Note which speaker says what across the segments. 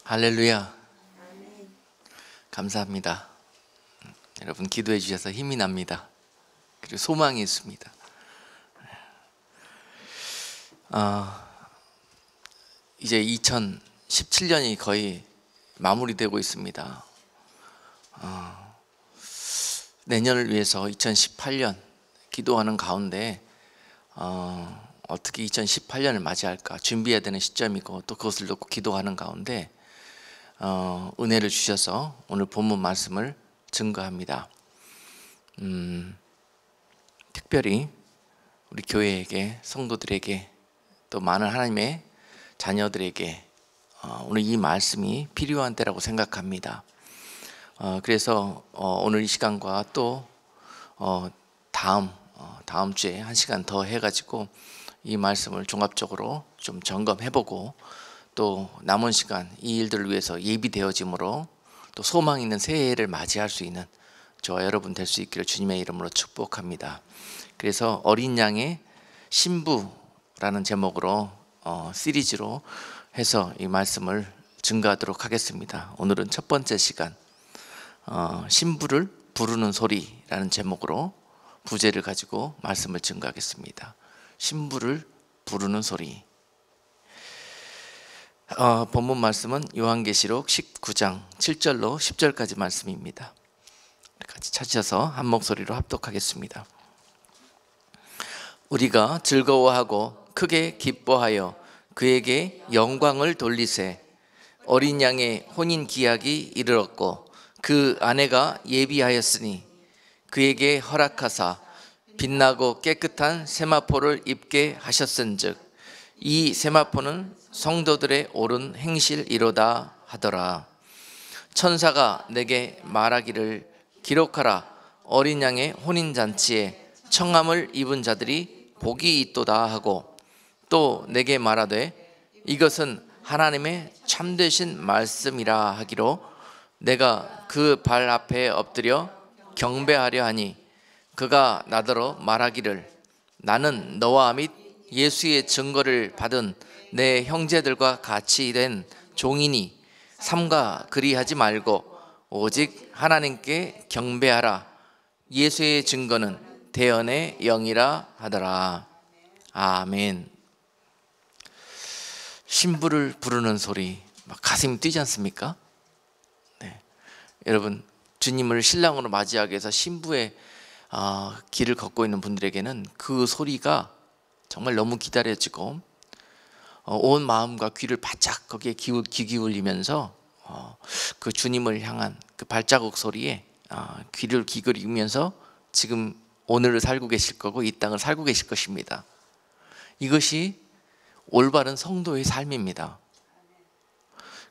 Speaker 1: 할렐루야. 감사합니다. 여러분 기도해 주셔서 힘이 납니다. 그리고 소망이 있습니다. 이제 2017년이 거의 마무리되고 있습니다. 내년을 위해서 2018년 기도하는 가운데 어떻게 2018년을 맞이할까 준비해야 되는 시점이고, 또 그것을 놓고 기도하는 가운데 은혜를 주셔서 오늘 본문 말씀을 증거합니다. 특별히 우리 교회에게, 성도들에게, 또 많은 하나님의 자녀들에게 오늘 이 말씀이 필요한 때라고 생각합니다. 그래서 오늘 이 시간과 또 다음 주에 한 시간 더 해가지고 이 말씀을 종합적으로 좀 점검해보고, 또 남은 시간 이 일들을 위해서 예비되어짐으로 또 소망 있는 새해를 맞이할 수 있는 저와 여러분 될 수 있기를 주님의 이름으로 축복합니다. 그래서 어린 양의 신부라는 제목으로 시리즈로 해서 이 말씀을 증거하도록 하겠습니다. 오늘은 첫 번째 시간, 신부를 부르는 소리라는 제목으로 부제를 가지고 말씀을 증거하겠습니다. 신부를 부르는 소리. 본문 말씀은 요한계시록 19장 7절로 10절까지 말씀입니다. 같이 찾으셔서 한 목소리로 합독하겠습니다. 우리가 즐거워하고 크게 기뻐하여 그에게 영광을 돌리세. 어린 양의 혼인 기약이 이르렀고 그 아내가 예비하였으니 그에게 허락하사 빛나고 깨끗한 세마포를 입게 하셨은즉 이 세마포는 성도들의 옳은 행실이로다 하더라. 천사가 내게 말하기를 기록하라. 어린 양의 혼인잔치에 청함을 입은 자들이 복이 있도다 하고, 또 내게 말하되 이것은 하나님의 참되신 말씀이라 하기로 내가 그 발 앞에 엎드려 경배하려 하니, 그가 나더러 말하기를 나는 너와 및 예수의 증거를 받은 내 형제들과 같이 된 종이니 삼가 그리하지 말고 오직 하나님께 경배하라. 예수의 증거는 대언의 영이라 하더라. 아멘. 신부를 부르는 소리, 막 가슴이 뛰지 않습니까? 네. 여러분, 주님을 신랑으로 맞이하기 위해서 신부의 길을 걷고 있는 분들에게는 그 소리가 정말 너무 기다려지고, 온 마음과 귀를 바짝 거기에 귀 기울이면서 그 주님을 향한 그 발자국 소리에 귀를 기울이면서 지금 오늘을 살고 계실 거고 이 땅을 살고 계실 것입니다. 이것이 올바른 성도의 삶입니다.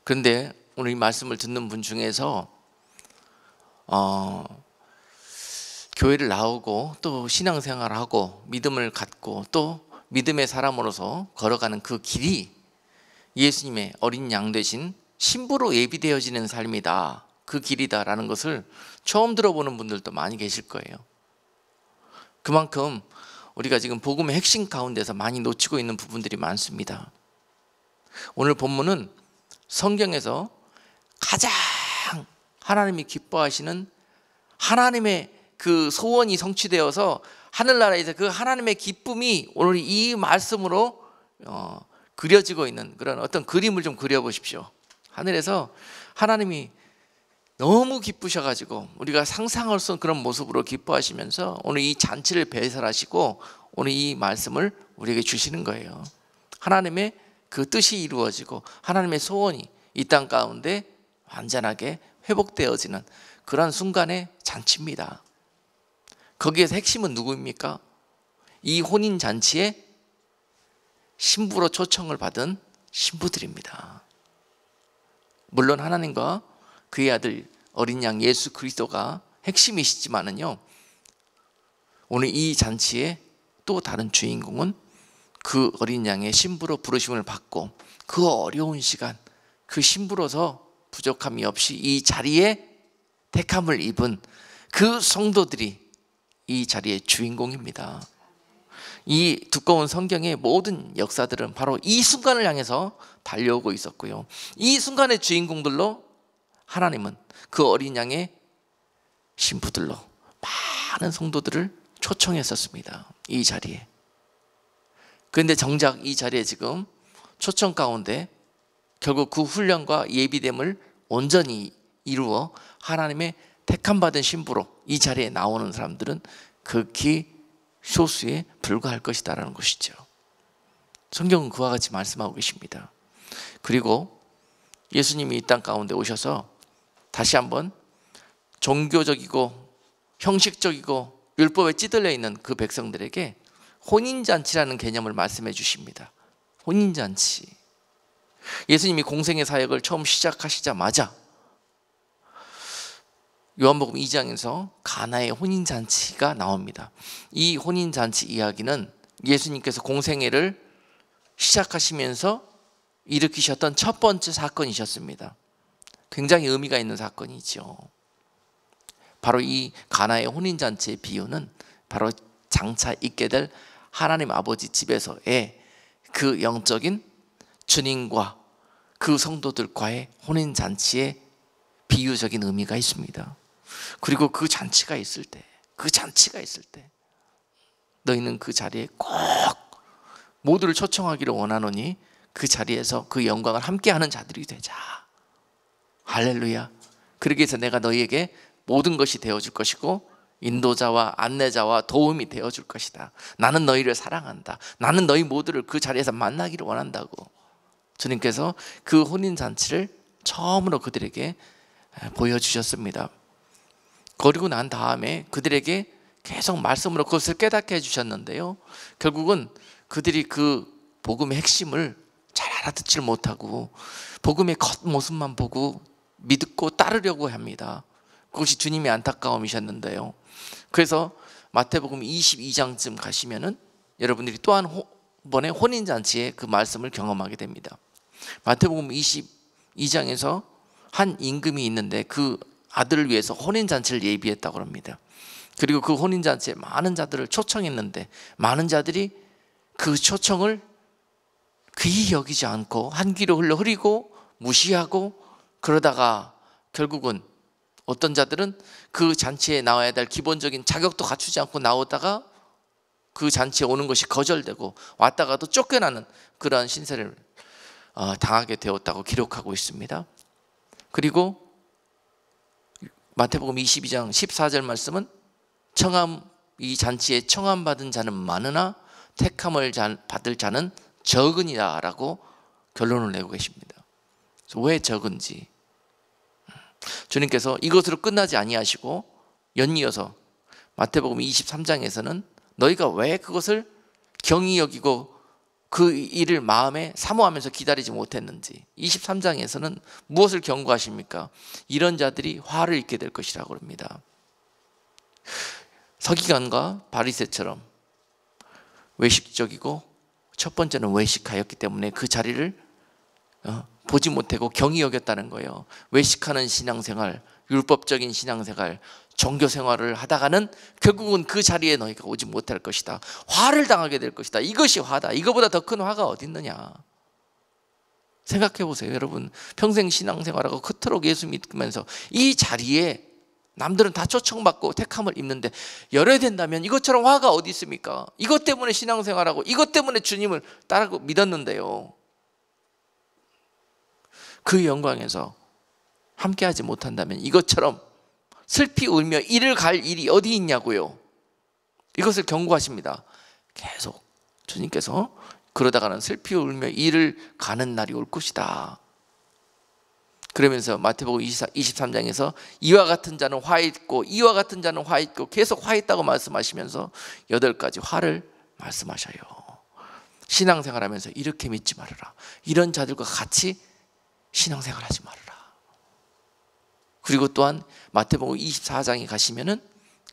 Speaker 1: 그런데 오늘 이 말씀을 듣는 분 중에서 교회를 나오고 또 신앙생활을 하고 믿음을 갖고 또 믿음의 사람으로서 걸어가는 그 길이 예수님의 어린 양 되신 신부로 예비되어지는 삶이다, 그 길이다라는 것을 처음 들어보는 분들도 많이 계실 거예요. 그만큼 우리가 지금 복음의 핵심 가운데서 많이 놓치고 있는 부분들이 많습니다. 오늘 본문은 성경에서 가장 하나님이 기뻐하시는 하나님의 그 소원이 성취되어서 하늘나라에서 그 하나님의 기쁨이 오늘 이 말씀으로 그려지고 있는 그런 어떤 그림을 좀 그려보십시오. 하늘에서 하나님이 너무 기쁘셔가지고 우리가 상상할 수 없는 그런 모습으로 기뻐하시면서 오늘 이 잔치를 배설하시고 오늘 이 말씀을 우리에게 주시는 거예요. 하나님의 그 뜻이 이루어지고 하나님의 소원이 이 땅 가운데 완전하게 회복되어지는 그런 순간의 잔치입니다. 거기에서 핵심은 누구입니까? 이 혼인잔치에 신부로 초청을 받은 신부들입니다. 물론 하나님과 그의 아들 어린 양 예수 그리스도가 핵심이시지만은요, 오늘 이 잔치의 또 다른 주인공은 그 어린 양의 신부로 부르심을 받고 그 어려운 시간, 그 신부로서 부족함이 없이 이 자리에 택함을 입은 그 성도들이 이 자리의 주인공입니다. 이 두꺼운 성경의 모든 역사들은 바로 이 순간을 향해서 달려오고 있었고요. 이 순간의 주인공들로 하나님은 그 어린 양의 신부들로 많은 성도들을 초청했었습니다. 이 자리에. 그런데 정작 이 자리에 지금 초청 가운데 결국 그 훈련과 예비됨을 온전히 이루어 하나님의 택함받은 신부로 이 자리에 나오는 사람들은 극히 소수에 불과할 것이다라는 것이죠. 성경은 그와 같이 말씀하고 계십니다. 그리고 예수님이 이 땅 가운데 오셔서 다시 한번 종교적이고 형식적이고 율법에 찌들려 있는 그 백성들에게 혼인잔치라는 개념을 말씀해 주십니다. 혼인잔치. 예수님이 공생의 사역을 처음 시작하시자마자 요한복음 2장에서 가나의 혼인잔치가 나옵니다. 이 혼인잔치 이야기는 예수님께서 공생애를 시작하시면서 일으키셨던 첫 번째 사건이셨습니다. 굉장히 의미가 있는 사건이죠. 바로 이 가나의 혼인잔치의 비유는 바로 장차 있게 될 하나님 아버지 집에서의 그 영적인 주님과 그 성도들과의 혼인잔치의 비유적인 의미가 있습니다. 그리고 그 잔치가 있을 때 너희는 그 자리에 꼭 모두를 초청하기를 원하노니 그 자리에서 그 영광을 함께하는 자들이 되자. 할렐루야. 그러기 위해서 내가 너희에게 모든 것이 되어줄 것이고 인도자와 안내자와 도움이 되어줄 것이다. 나는 너희를 사랑한다. 나는 너희 모두를 그 자리에서 만나기를 원한다고 주님께서 그 혼인잔치를 처음으로 그들에게 보여주셨습니다. 그리고 난 다음에 그들에게 계속 말씀으로 그것을 깨닫게 해주셨는데요, 결국은 그들이 그 복음의 핵심을 잘 알아듣질 못하고 복음의 겉모습만 보고 믿고 따르려고 합니다. 그것이 주님의 안타까움이셨는데요, 그래서 마태복음 22장쯤 가시면은 여러분들이 또 한 번의 혼인잔치의 그 말씀을 경험하게 됩니다. 마태복음 22장에서 한 임금이 있는데 그 아들을 위해서 혼인잔치를 예비했다고 합니다. 그리고 그 혼인잔치에 많은 자들을 초청했는데 많은 자들이 그 초청을 귀히 여기지 않고 한 귀로 흘리고 무시하고, 그러다가 결국은 어떤 자들은 그 잔치에 나와야 될 기본적인 자격도 갖추지 않고 나오다가 그 잔치에 오는 것이 거절되고 왔다가도 쫓겨나는 그러한 신세를 당하게 되었다고 기록하고 있습니다. 그리고 마태복음 22장 14절 말씀은 이 잔치에 청함 받은 자는 많으나 택함을 받을 자는 적으니라 라고 결론을 내고 계십니다. 왜 적은지 주님께서 이것으로 끝나지 아니하시고 연이어서 마태복음 23장에서는 너희가 왜 그것을 경히 여기고 그 일을 마음에 사모하면서 기다리지 못했는지 23장에서는 무엇을 경고하십니까? 이런 자들이 화를 입게 될 것이라고 합니다. 서기관과 바리새처럼 외식적이고 첫 번째는 외식하였기 때문에 그 자리를 보지 못하고 경히 여겼다는 거예요. 외식하는 신앙생활, 율법적인 신앙생활, 종교생활을 하다가는 결국은 그 자리에 너희가 오지 못할 것이다. 화를 당하게 될 것이다. 이것이 화다. 이거보다 더 큰 화가 어디 있느냐. 생각해 보세요. 여러분 평생 신앙생활하고 그토록 예수 믿으면서 이 자리에 남들은 다 초청받고 택함을 입는데 열어야 된다면 이것처럼 화가 어디 있습니까? 이것 때문에 신앙생활하고 이것 때문에 주님을 따르고 믿었는데요, 그 영광에서 함께하지 못한다면 이것처럼 슬피 울며 이를 갈 일이 어디 있냐고요. 이것을 경고하십니다. 계속 주님께서 그러다가는 슬피 울며 이를 가는 날이 올 것이다. 그러면서 마태복음 23장에서 이와 같은 자는 화 있고 이와 같은 자는 화 있고 계속 화 있다고 말씀하시면서 8가지 화를 말씀하셔요. 신앙생활하면서 이렇게 믿지 말아라. 이런 자들과 같이 신앙생활하지 말아라. 그리고 또한 마태복음 24장에 가시면은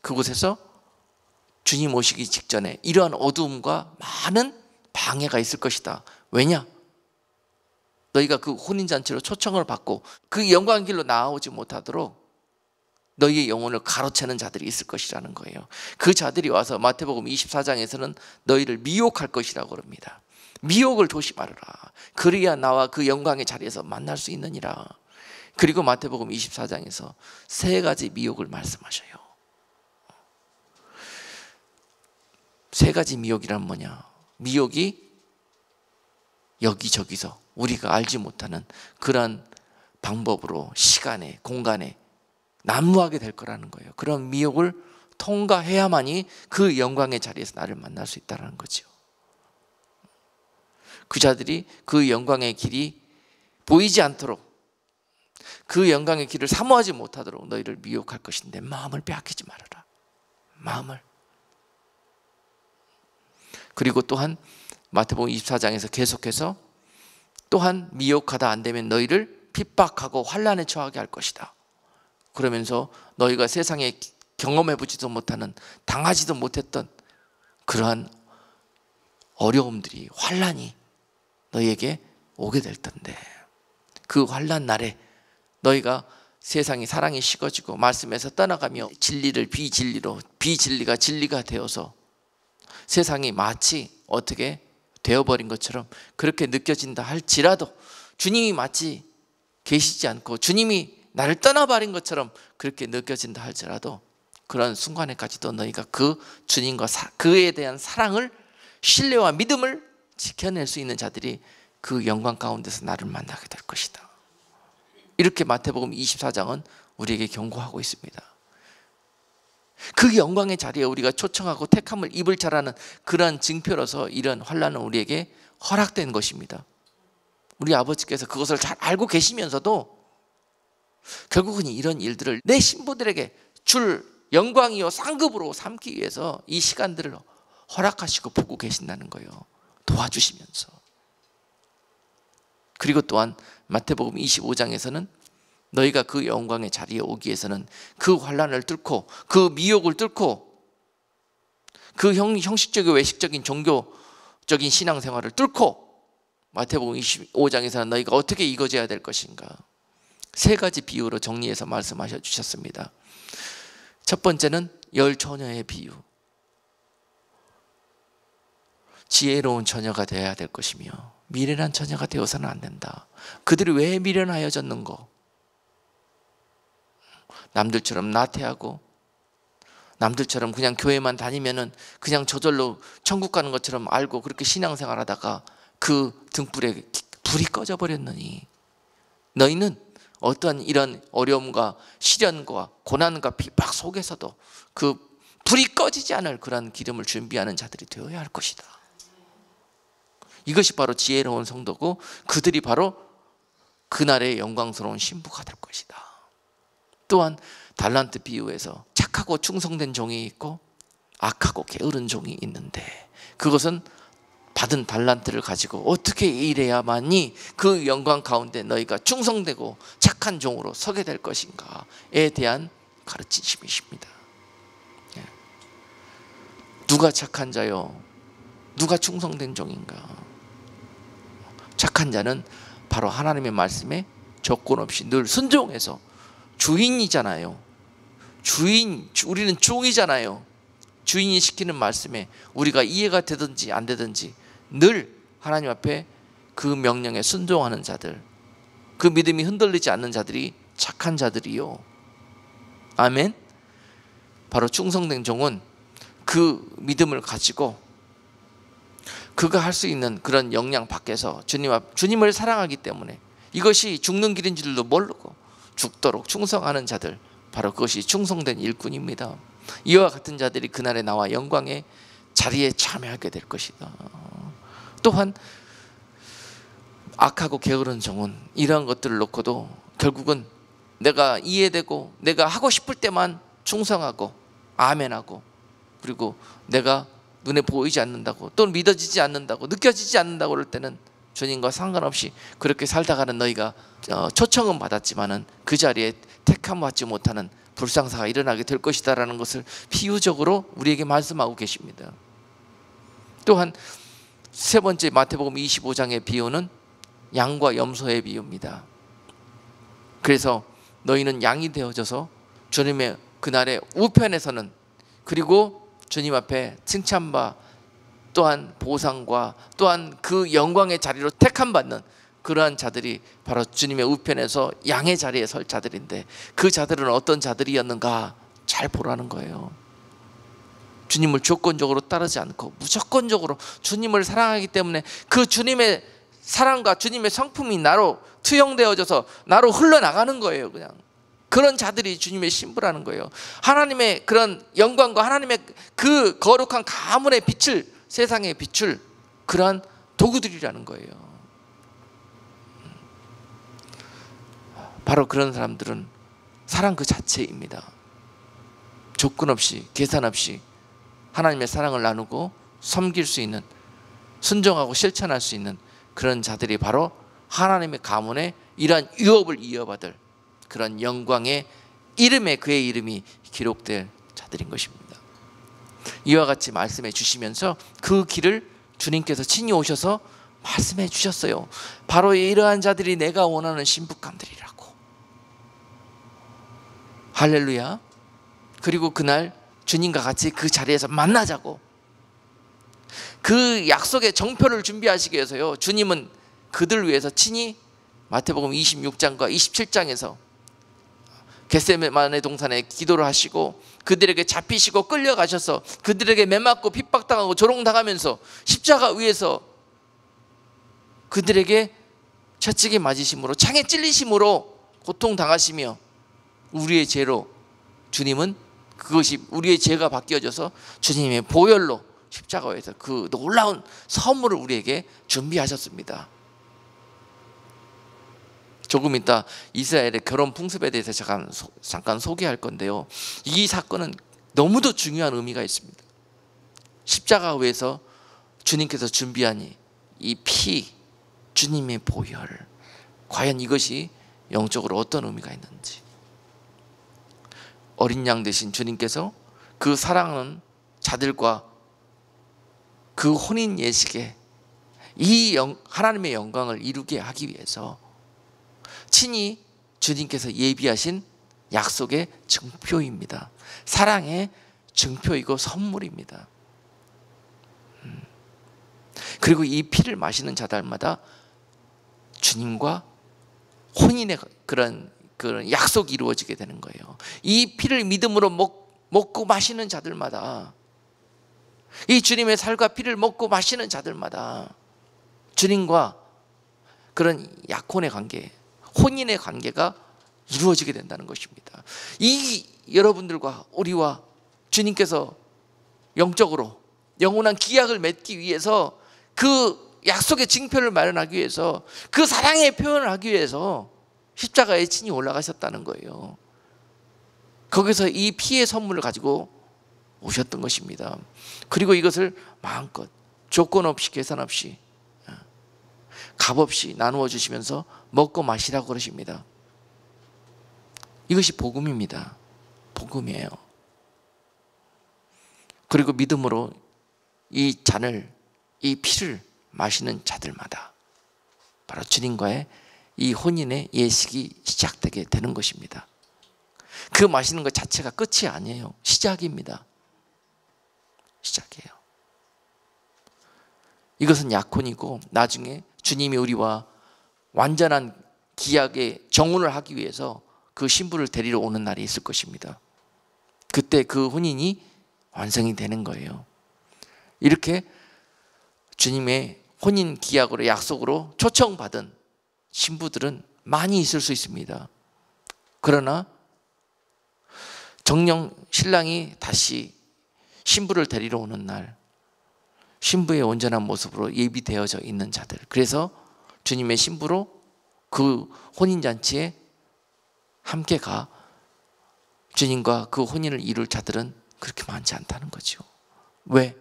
Speaker 1: 그곳에서 주님 오시기 직전에 이러한 어두움과 많은 방해가 있을 것이다. 왜냐? 너희가 그 혼인잔치로 초청을 받고 그 영광의 길로 나아오지 못하도록 너희의 영혼을 가로채는 자들이 있을 것이라는 거예요. 그 자들이 와서 마태복음 24장에서는 너희를 미혹할 것이라고 그럽니다. 미혹을 조심하라. 그래야 나와 그 영광의 자리에서 만날 수 있느니라. 그리고 마태복음 24장에서 세 가지 미혹을 말씀하셔요. 세 가지 미혹이란 뭐냐? 미혹이 여기저기서 우리가 알지 못하는 그런 방법으로 시간에 공간에 난무하게 될 거라는 거예요. 그런 미혹을 통과해야만이 그 영광의 자리에서 나를 만날 수 있다는 거죠. 그 자들이 그 영광의 길이 보이지 않도록, 그 영광의 길을 사모하지 못하도록 너희를 미혹할 것인데 마음을 빼앗기지 말아라. 마음을. 그리고 또한 마태복음 24장에서 계속해서 또한 미혹하다 안 되면 너희를 핍박하고 환난에 처하게 할 것이다. 그러면서 너희가 세상에 경험해보지도 못하는, 당하지도 못했던 그러한 어려움들이, 환난이 너희에게 오게 될 텐데, 그 환난 날에 너희가 세상이 사랑이 식어지고 말씀에서 떠나가며 진리를 비진리로, 비진리가 진리가 되어서 세상이 마치 어떻게 되어버린 것처럼 그렇게 느껴진다 할지라도, 주님이 마치 계시지 않고 주님이 나를 떠나버린 것처럼 그렇게 느껴진다 할지라도, 그런 순간에까지도 너희가 그 주님과 그에 대한 사랑을, 신뢰와 믿음을 지켜낼 수 있는 자들이 그 영광 가운데서 나를 만나게 될 것이다. 이렇게 마태복음 24장은 우리에게 경고하고 있습니다. 그 영광의 자리에 우리가 초청하고 택함을 입을 자라는 그런 징표로서 이런 환난은 우리에게 허락된 것입니다. 우리 아버지께서 그것을 잘 알고 계시면서도 결국은 이런 일들을 내 신부들에게 줄 영광이요 상급으로 삼기 위해서 이 시간들을 허락하시고 보고 계신다는 거예요. 도와주시면서. 그리고 또한 마태복음 25장에서는 너희가 그 영광의 자리에 오기 위해서는 그 환난을 뚫고, 그 미혹을 뚫고, 그 형식적이고 외식적인 종교적인 신앙생활을 뚫고 마태복음 25장에서는 너희가 어떻게 이거져야 될 것인가, 세 가지 비유로 정리해서 말씀하셔 주셨습니다. 첫 번째는 열 처녀의 비유. 지혜로운 처녀가 되어야 될 것이며 미련한 처녀가 되어서는 안 된다. 그들이 왜 미련하여졌는고? 남들처럼 나태하고 남들처럼 그냥 교회만 다니면은 그냥 저절로 천국 가는 것처럼 알고 그렇게 신앙생활 하다가 그 등불에 불이 꺼져 버렸느니, 너희는 어떤 이런 어려움과 시련과 고난과 핍박 속에서도 그 불이 꺼지지 않을 그런 기름을 준비하는 자들이 되어야 할 것이다. 이것이 바로 지혜로운 성도고, 그들이 바로 그날의 영광스러운 신부가 될 것이다. 또한 달란트 비유에서 착하고 충성된 종이 있고 악하고 게으른 종이 있는데, 그것은 받은 달란트를 가지고 어떻게 일해야만이 그 영광 가운데 너희가 충성되고 착한 종으로 서게 될 것인가에 대한 가르치심이십니다. 누가 착한 자요? 누가 충성된 종인가? 착한 자는 바로 하나님의 말씀에 조건 없이 늘 순종해서, 주인이잖아요. 우리는 종이잖아요. 주인이 시키는 말씀에 우리가 이해가 되든지 안 되든지 늘 하나님 앞에 그 명령에 순종하는 자들, 그 믿음이 흔들리지 않는 자들이 착한 자들이요. 아멘. 바로 충성된 종은 그 믿음을 가지고 그가 할 수 있는 그런 역량 밖에서 주님을 사랑하기 때문에, 이것이 죽는 길인 줄도 모르고 죽도록 충성하는 자들, 바로 그것이 충성된 일꾼입니다. 이와 같은 자들이 그날에 나와 영광의 자리에 참여하게 될 것이다. 또한 악하고 게으른 종은 이러한 것들을 놓고도 결국은 내가 이해되고 내가 하고 싶을 때만 충성하고 아멘하고, 그리고 내가 눈에 보이지 않는다고, 또 믿어지지 않는다고, 느껴지지 않는다고 그럴 때는 주님과 상관없이 그렇게 살다가는 너희가 초청은 받았지만은 그 자리에 택함 받지 못하는 불상사가 일어나게 될 것이다 라는 것을 비유적으로 우리에게 말씀하고 계십니다. 또한 세 번째 마태복음 25장의 비유는 양과 염소의 비유입니다. 그래서 너희는 양이 되어져서 주님의 그날의 우편에서는, 그리고 주님 앞에 칭찬과 또한 보상과 또한 그 영광의 자리로 택함받는 그러한 자들이 바로 주님의 우편에서 양의 자리에 설 자들인데, 그 자들은 어떤 자들이었는가 잘 보라는 거예요. 주님을 조건적으로 따르지 않고 무조건적으로 주님을 사랑하기 때문에 그 주님의 사랑과 주님의 성품이 나로 투영되어져서 나로 흘러나가는 거예요. 그냥 그런 자들이 주님의 신부라는 거예요. 하나님의 그런 영광과 하나님의 그 거룩한 가문의 빛을, 세상에 비출 그러한 도구들이라는 거예요. 바로 그런 사람들은 사랑 그 자체입니다. 조건 없이 계산 없이 하나님의 사랑을 나누고 섬길 수 있는, 순종하고 실천할 수 있는 그런 자들이 바로 하나님의 가문의 이러한 유업을 이어받을 그런 영광의 이름에 그의 이름이 기록될 자들인 것입니다. 이와 같이 말씀해 주시면서 그 길을 주님께서 친히 오셔서 말씀해 주셨어요. 바로 이러한 자들이 내가 원하는 신부감들이라고. 할렐루야. 그리고 그날 주님과 같이 그 자리에서 만나자고. 그 약속의 정표를 준비하시기 위해서요, 주님은 그들 위해서 친히 마태복음 26장과 27장에서 겟세마네 동산에 기도를 하시고 그들에게 잡히시고 끌려가셔서 그들에게 매맞고 핍박당하고 조롱당하면서 십자가 위에서 그들에게 채찍에 맞으심으로 창에 찔리심으로 고통당하시며 우리의 죄로 주님은 그것이 우리의 죄가 바뀌어져서 주님의 보혈로 십자가에서 그 놀라운 선물을 우리에게 준비하셨습니다. 조금 이따 이스라엘의 결혼 풍습에 대해서 잠깐 소개할 건데요, 이 사건은 너무도 중요한 의미가 있습니다. 십자가 위에서 주님께서 준비한 이 피, 주님의 보혈, 과연 이것이 영적으로 어떤 의미가 있는지, 어린 양 되신 주님께서 그 사랑하는 자들과 그 혼인 예식에 이 하나님의 영광을 이루게 하기 위해서 친히 주님께서 예비하신 약속의 증표입니다. 사랑의 증표이고 선물입니다. 그리고 이 피를 마시는 자들마다 주님과 혼인의 그런 약속이 이루어지게 되는 거예요. 이 피를 믿음으로 먹고 마시는 자들마다, 이 주님의 살과 피를 먹고 마시는 자들마다 주님과 그런 약혼의 관계, 혼인의 관계가 이루어지게 된다는 것입니다. 이 여러분들과 우리와 주님께서 영적으로 영원한 기약을 맺기 위해서, 그 약속의 징표를 마련하기 위해서, 그 사랑의 표현을 하기 위해서 십자가에 친히 올라가셨다는 거예요. 거기서 이 피의 선물을 가지고 오셨던 것입니다. 그리고 이것을 마음껏 조건 없이 계산 없이 값 없이 나누어 주시면서 먹고 마시라고 그러십니다. 이것이 복음입니다. 복음이에요. 그리고 믿음으로 이 잔을, 이 피를 마시는 자들마다 바로 주님과의 이 혼인의 예식이 시작되게 되는 것입니다. 그 마시는 것 자체가 끝이 아니에요. 시작입니다. 시작이에요. 이것은 약혼이고 나중에 주님이 우리와 완전한 기약의 정혼을 하기 위해서 그 신부를 데리러 오는 날이 있을 것입니다. 그때 그 혼인이 완성이 되는 거예요. 이렇게 주님의 혼인 기약으로, 약속으로 초청받은 신부들은 많이 있을 수 있습니다. 그러나 정녕 신랑이 다시 신부를 데리러 오는 날, 신부의 온전한 모습으로 예비되어져 있는 자들, 그래서 주님의 신부로 그 혼인잔치에 함께 가 주님과 그 혼인을 이룰 자들은 그렇게 많지 않다는 거죠. 왜?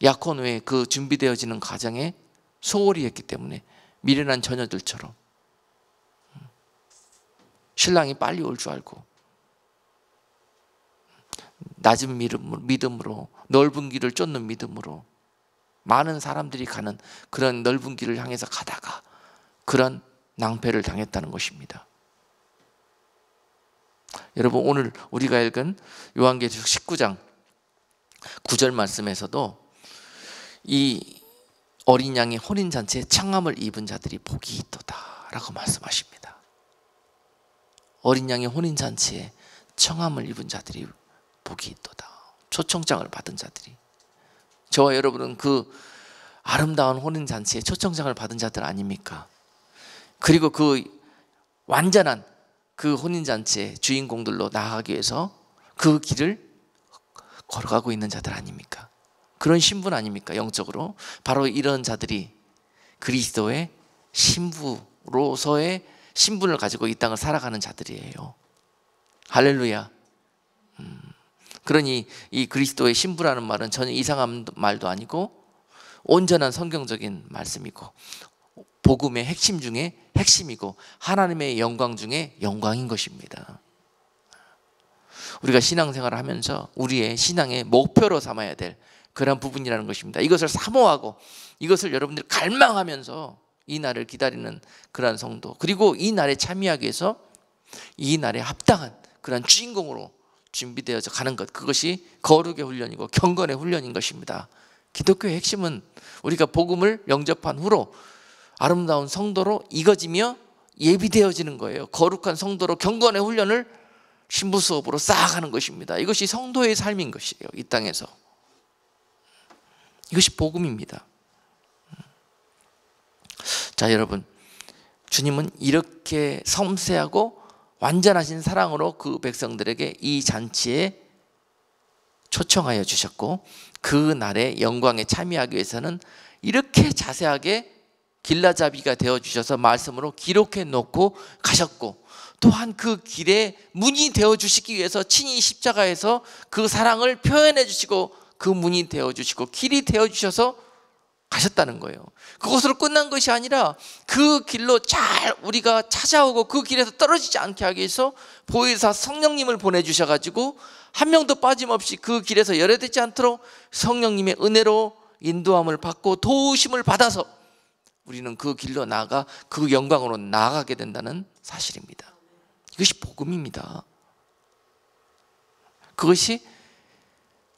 Speaker 1: 약혼 후에 그 준비되어지는 과정에 소홀히 했기 때문에, 미련한 처녀들처럼 신랑이 빨리 올 줄 알고 낮은 믿음으로, 넓은 길을 쫓는 믿음으로 많은 사람들이 가는 그런 넓은 길을 향해서 가다가 그런 낭패를 당했다는 것입니다. 여러분, 오늘 우리가 읽은 요한계시록 19장 9절 말씀에서도 이 어린 양의 혼인잔치에 청함을 입은 자들이 복이 있도다 라고 말씀하십니다. 어린 양의 혼인잔치에 청함을 입은 자들이 복이 있도다. 초청장을 받은 자들이. 저와 여러분은 그 아름다운 혼인잔치에 초청장을 받은 자들 아닙니까? 그리고 그 완전한 그 혼인잔치의 주인공들로 나아가기 위해서 그 길을 걸어가고 있는 자들 아닙니까? 그런 신분 아닙니까? 영적으로 바로 이런 자들이 그리스도의 신부로서의 신분을 가지고 이 땅을 살아가는 자들이에요. 할렐루야. 그러니 이 그리스도의 신부라는 말은 전혀 이상한 말도 아니고 온전한 성경적인 말씀이고 복음의 핵심 중에 핵심이고 하나님의 영광 중에 영광인 것입니다. 우리가 신앙생활을 하면서 우리의 신앙의 목표로 삼아야 될 그런 부분이라는 것입니다. 이것을 사모하고 이것을 여러분들이 갈망하면서 이 날을 기다리는 그러한 성도, 그리고 이 날에 참여하기 위해서 이 날에 합당한 그런 주인공으로 준비되어져 가는 것, 그것이 거룩의 훈련이고 경건의 훈련인 것입니다. 기독교의 핵심은 우리가 복음을 영접한 후로 아름다운 성도로 익어지며 예비되어지는 거예요. 거룩한 성도로 경건의 훈련을 신부 수업으로 쌓아가는 것입니다. 이것이 성도의 삶인 것이에요. 이 땅에서. 이것이 복음입니다. 자, 여러분, 주님은 이렇게 섬세하고 완전하신 사랑으로 그 백성들에게 이 잔치에 초청하여 주셨고, 그 날의 영광에 참여하기 위해서는 이렇게 자세하게 길라잡이가 되어주셔서 말씀으로 기록해 놓고 가셨고, 또한 그 길에 문이 되어주시기 위해서 친히 십자가에서 그 사랑을 표현해 주시고 그 문이 되어주시고 길이 되어주셔서 가셨다는 거예요. 그것으로 끝난 것이 아니라 그 길로 잘 우리가 찾아오고 그 길에서 떨어지지 않게 하기 위해서 보혜사 성령님을 보내주셔가지고 한 명도 빠짐없이 그 길에서 열애되지 않도록 성령님의 은혜로 인도함을 받고 도우심을 받아서 우리는 그 길로 나아가 그 영광으로 나아가게 된다는 사실입니다. 이것이 복음입니다. 그것이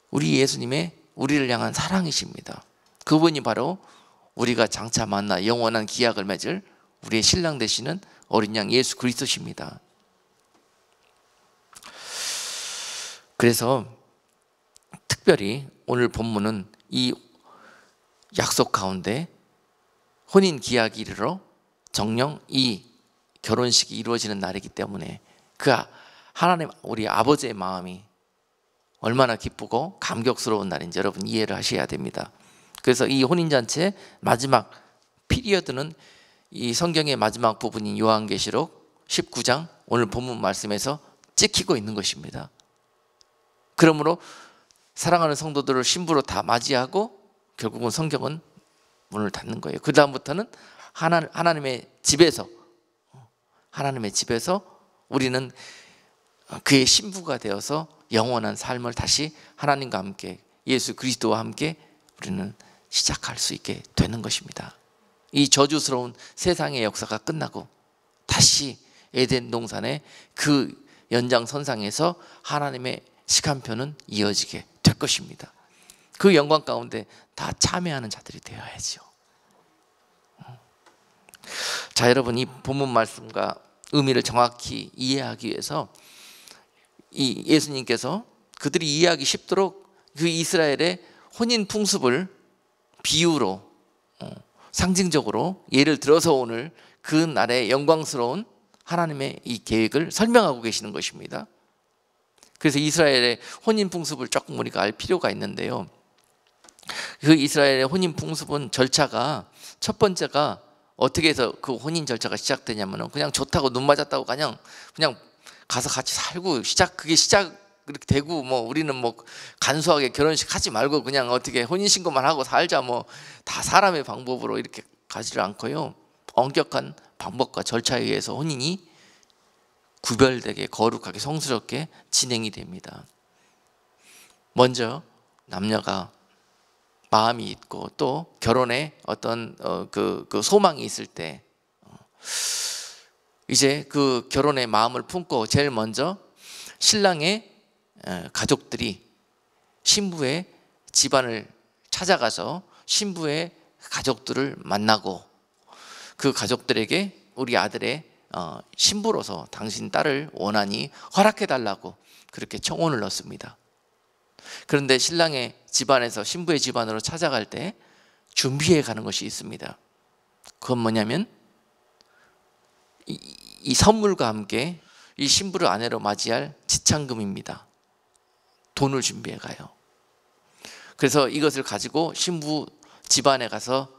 Speaker 1: 우리 예수님의 우리를 향한 사랑이십니다. 그분이 바로 우리가 장차 만나 영원한 기약을 맺을 우리의 신랑 되시는 어린 양 예수 그리스도십니다. 그래서 특별히 오늘 본문은 이 약속 가운데 혼인 기약이 이르러 정령 이 결혼식이 이루어지는 날이기 때문에 그 하나님 우리 아버지의 마음이 얼마나 기쁘고 감격스러운 날인지 여러분 이해를 하셔야 됩니다. 그래서 이 혼인잔치의 마지막 피리어드는 이 성경의 마지막 부분인 요한계시록 19장 오늘 본문 말씀에서 찍히고 있는 것입니다. 그러므로 사랑하는 성도들을 신부로 다 맞이하고 결국은 성경은 문을 닫는 거예요. 그 다음부터는 하나님의 집에서 우리는 그의 신부가 되어서 영원한 삶을 다시 하나님과 함께 예수 그리스도와 함께 우리는 시작할 수 있게 되는 것입니다. 이 저주스러운 세상의 역사가 끝나고 다시 에덴 동산의 그 연장선상에서 하나님의 시간표는 이어지게 될 것입니다. 그 영광 가운데 다 참여하는 자들이 되어야죠. 자, 여러분, 이 본문 말씀과 의미를 정확히 이해하기 위해서 이 예수님께서 그들이 이해하기 쉽도록 그 이스라엘의 혼인 풍습을 비유로 상징적으로 예를 들어서 오늘 그 날의 영광스러운 하나님의 이 계획을 설명하고 계시는 것입니다. 그래서 이스라엘의 혼인 풍습을 조금 우리가 알 필요가 있는데요. 그 이스라엘의 혼인 풍습은 절차가 첫 번째가 어떻게 해서 그 혼인 절차가 시작되냐면은 그냥 좋다고 눈 맞았다고 그냥 가서 같이 살고 그게 시작 이렇게 되고 뭐 우리는 뭐 간소하게 결혼식 하지 말고 그냥 어떻게 혼인 신고만 하고 살자 뭐 다 사람의 방법으로 이렇게 가지를 않고요. 엄격한 방법과 절차에 의해서 혼인이 구별되게 거룩하게 성스럽게 진행이 됩니다. 먼저 남녀가 마음이 있고 또 결혼에 어떤 그 소망이 있을 때 이제 그 결혼의 마음을 품고 제일 먼저 신랑의 가족들이 신부의 집안을 찾아가서 신부의 가족들을 만나고 그 가족들에게 우리 아들의 신부로서 당신 딸을 원하니 허락해달라고 그렇게 청혼을 넣습니다. 그런데 신랑의 집안에서 신부의 집안으로 찾아갈 때 준비해 가는 것이 있습니다. 그건 뭐냐면 이 선물과 함께 이 신부를 아내로 맞이할 지참금입니다. 돈을 준비해 가요. 그래서 이것을 가지고 신부 집안에 가서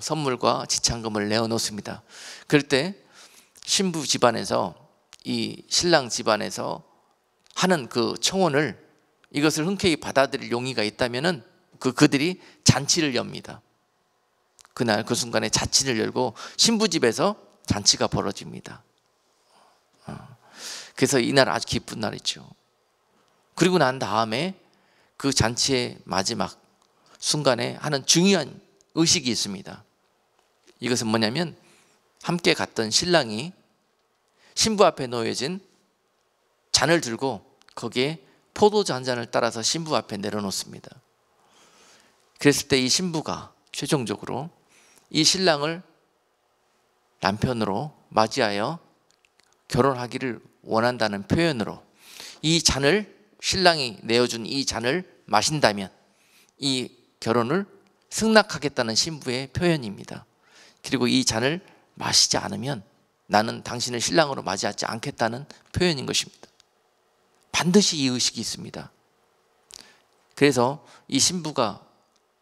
Speaker 1: 선물과 지참금을 내어놓습니다. 그럴 때 신부 집안에서 이 신랑 집안에서 하는 그 청혼을 이것을 흔쾌히 받아들일 용의가 있다면은 그들이 잔치를 엽니다. 그날 그 순간에 잔치를 열고 신부 집에서 잔치가 벌어집니다. 그래서 이날 아주 기쁜 날이죠. 그리고 난 다음에 그 잔치의 마지막 순간에 하는 중요한 의식이 있습니다. 이것은 뭐냐면 함께 갔던 신랑이 신부 앞에 놓여진 잔을 들고 거기에 포도주 한 잔을 따라서 신부 앞에 내려놓습니다. 그랬을 때 이 신부가 최종적으로 이 신랑을 남편으로 맞이하여 결혼하기를 원한다는 표현으로 이 잔을, 신랑이 내어준 이 잔을 마신다면 이 결혼을 승낙하겠다는 신부의 표현입니다. 그리고 이 잔을 마시지 않으면 나는 당신을 신랑으로 맞이하지 않겠다는 표현인 것입니다. 반드시 이 의식이 있습니다. 그래서 이 신부가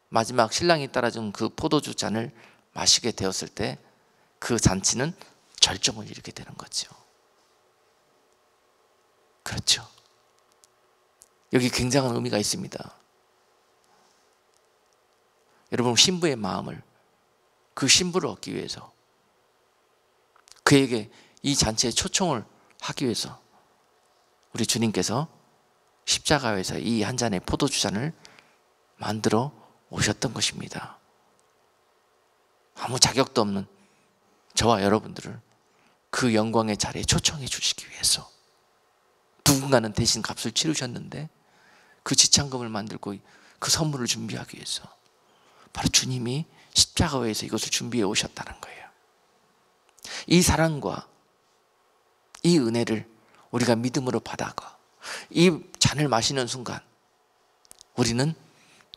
Speaker 1: 마지막 신랑이 따라준 그 포도주 잔을 마시게 되었을 때 그 잔치는 절정을 이루게 되는 거죠. 그렇죠. 여기 굉장한 의미가 있습니다. 여러분, 신부의 마음을, 그 신부를 얻기 위해서, 그에게 이 잔치에 초청을 하기 위해서 우리 주님께서 십자가에서 이 한 잔의 포도주 잔을 만들어 오셨던 것입니다. 아무 자격도 없는 저와 여러분들을 그 영광의 자리에 초청해 주시기 위해서 누군가는 대신 값을 치르셨는데 그 지참금을 만들고 그 선물을 준비하기 위해서 바로 주님이 십자가에서 이것을 준비해 오셨다는 거예요. 이 사랑과 이 은혜를 우리가 믿음으로 받아가 이 잔을 마시는 순간 우리는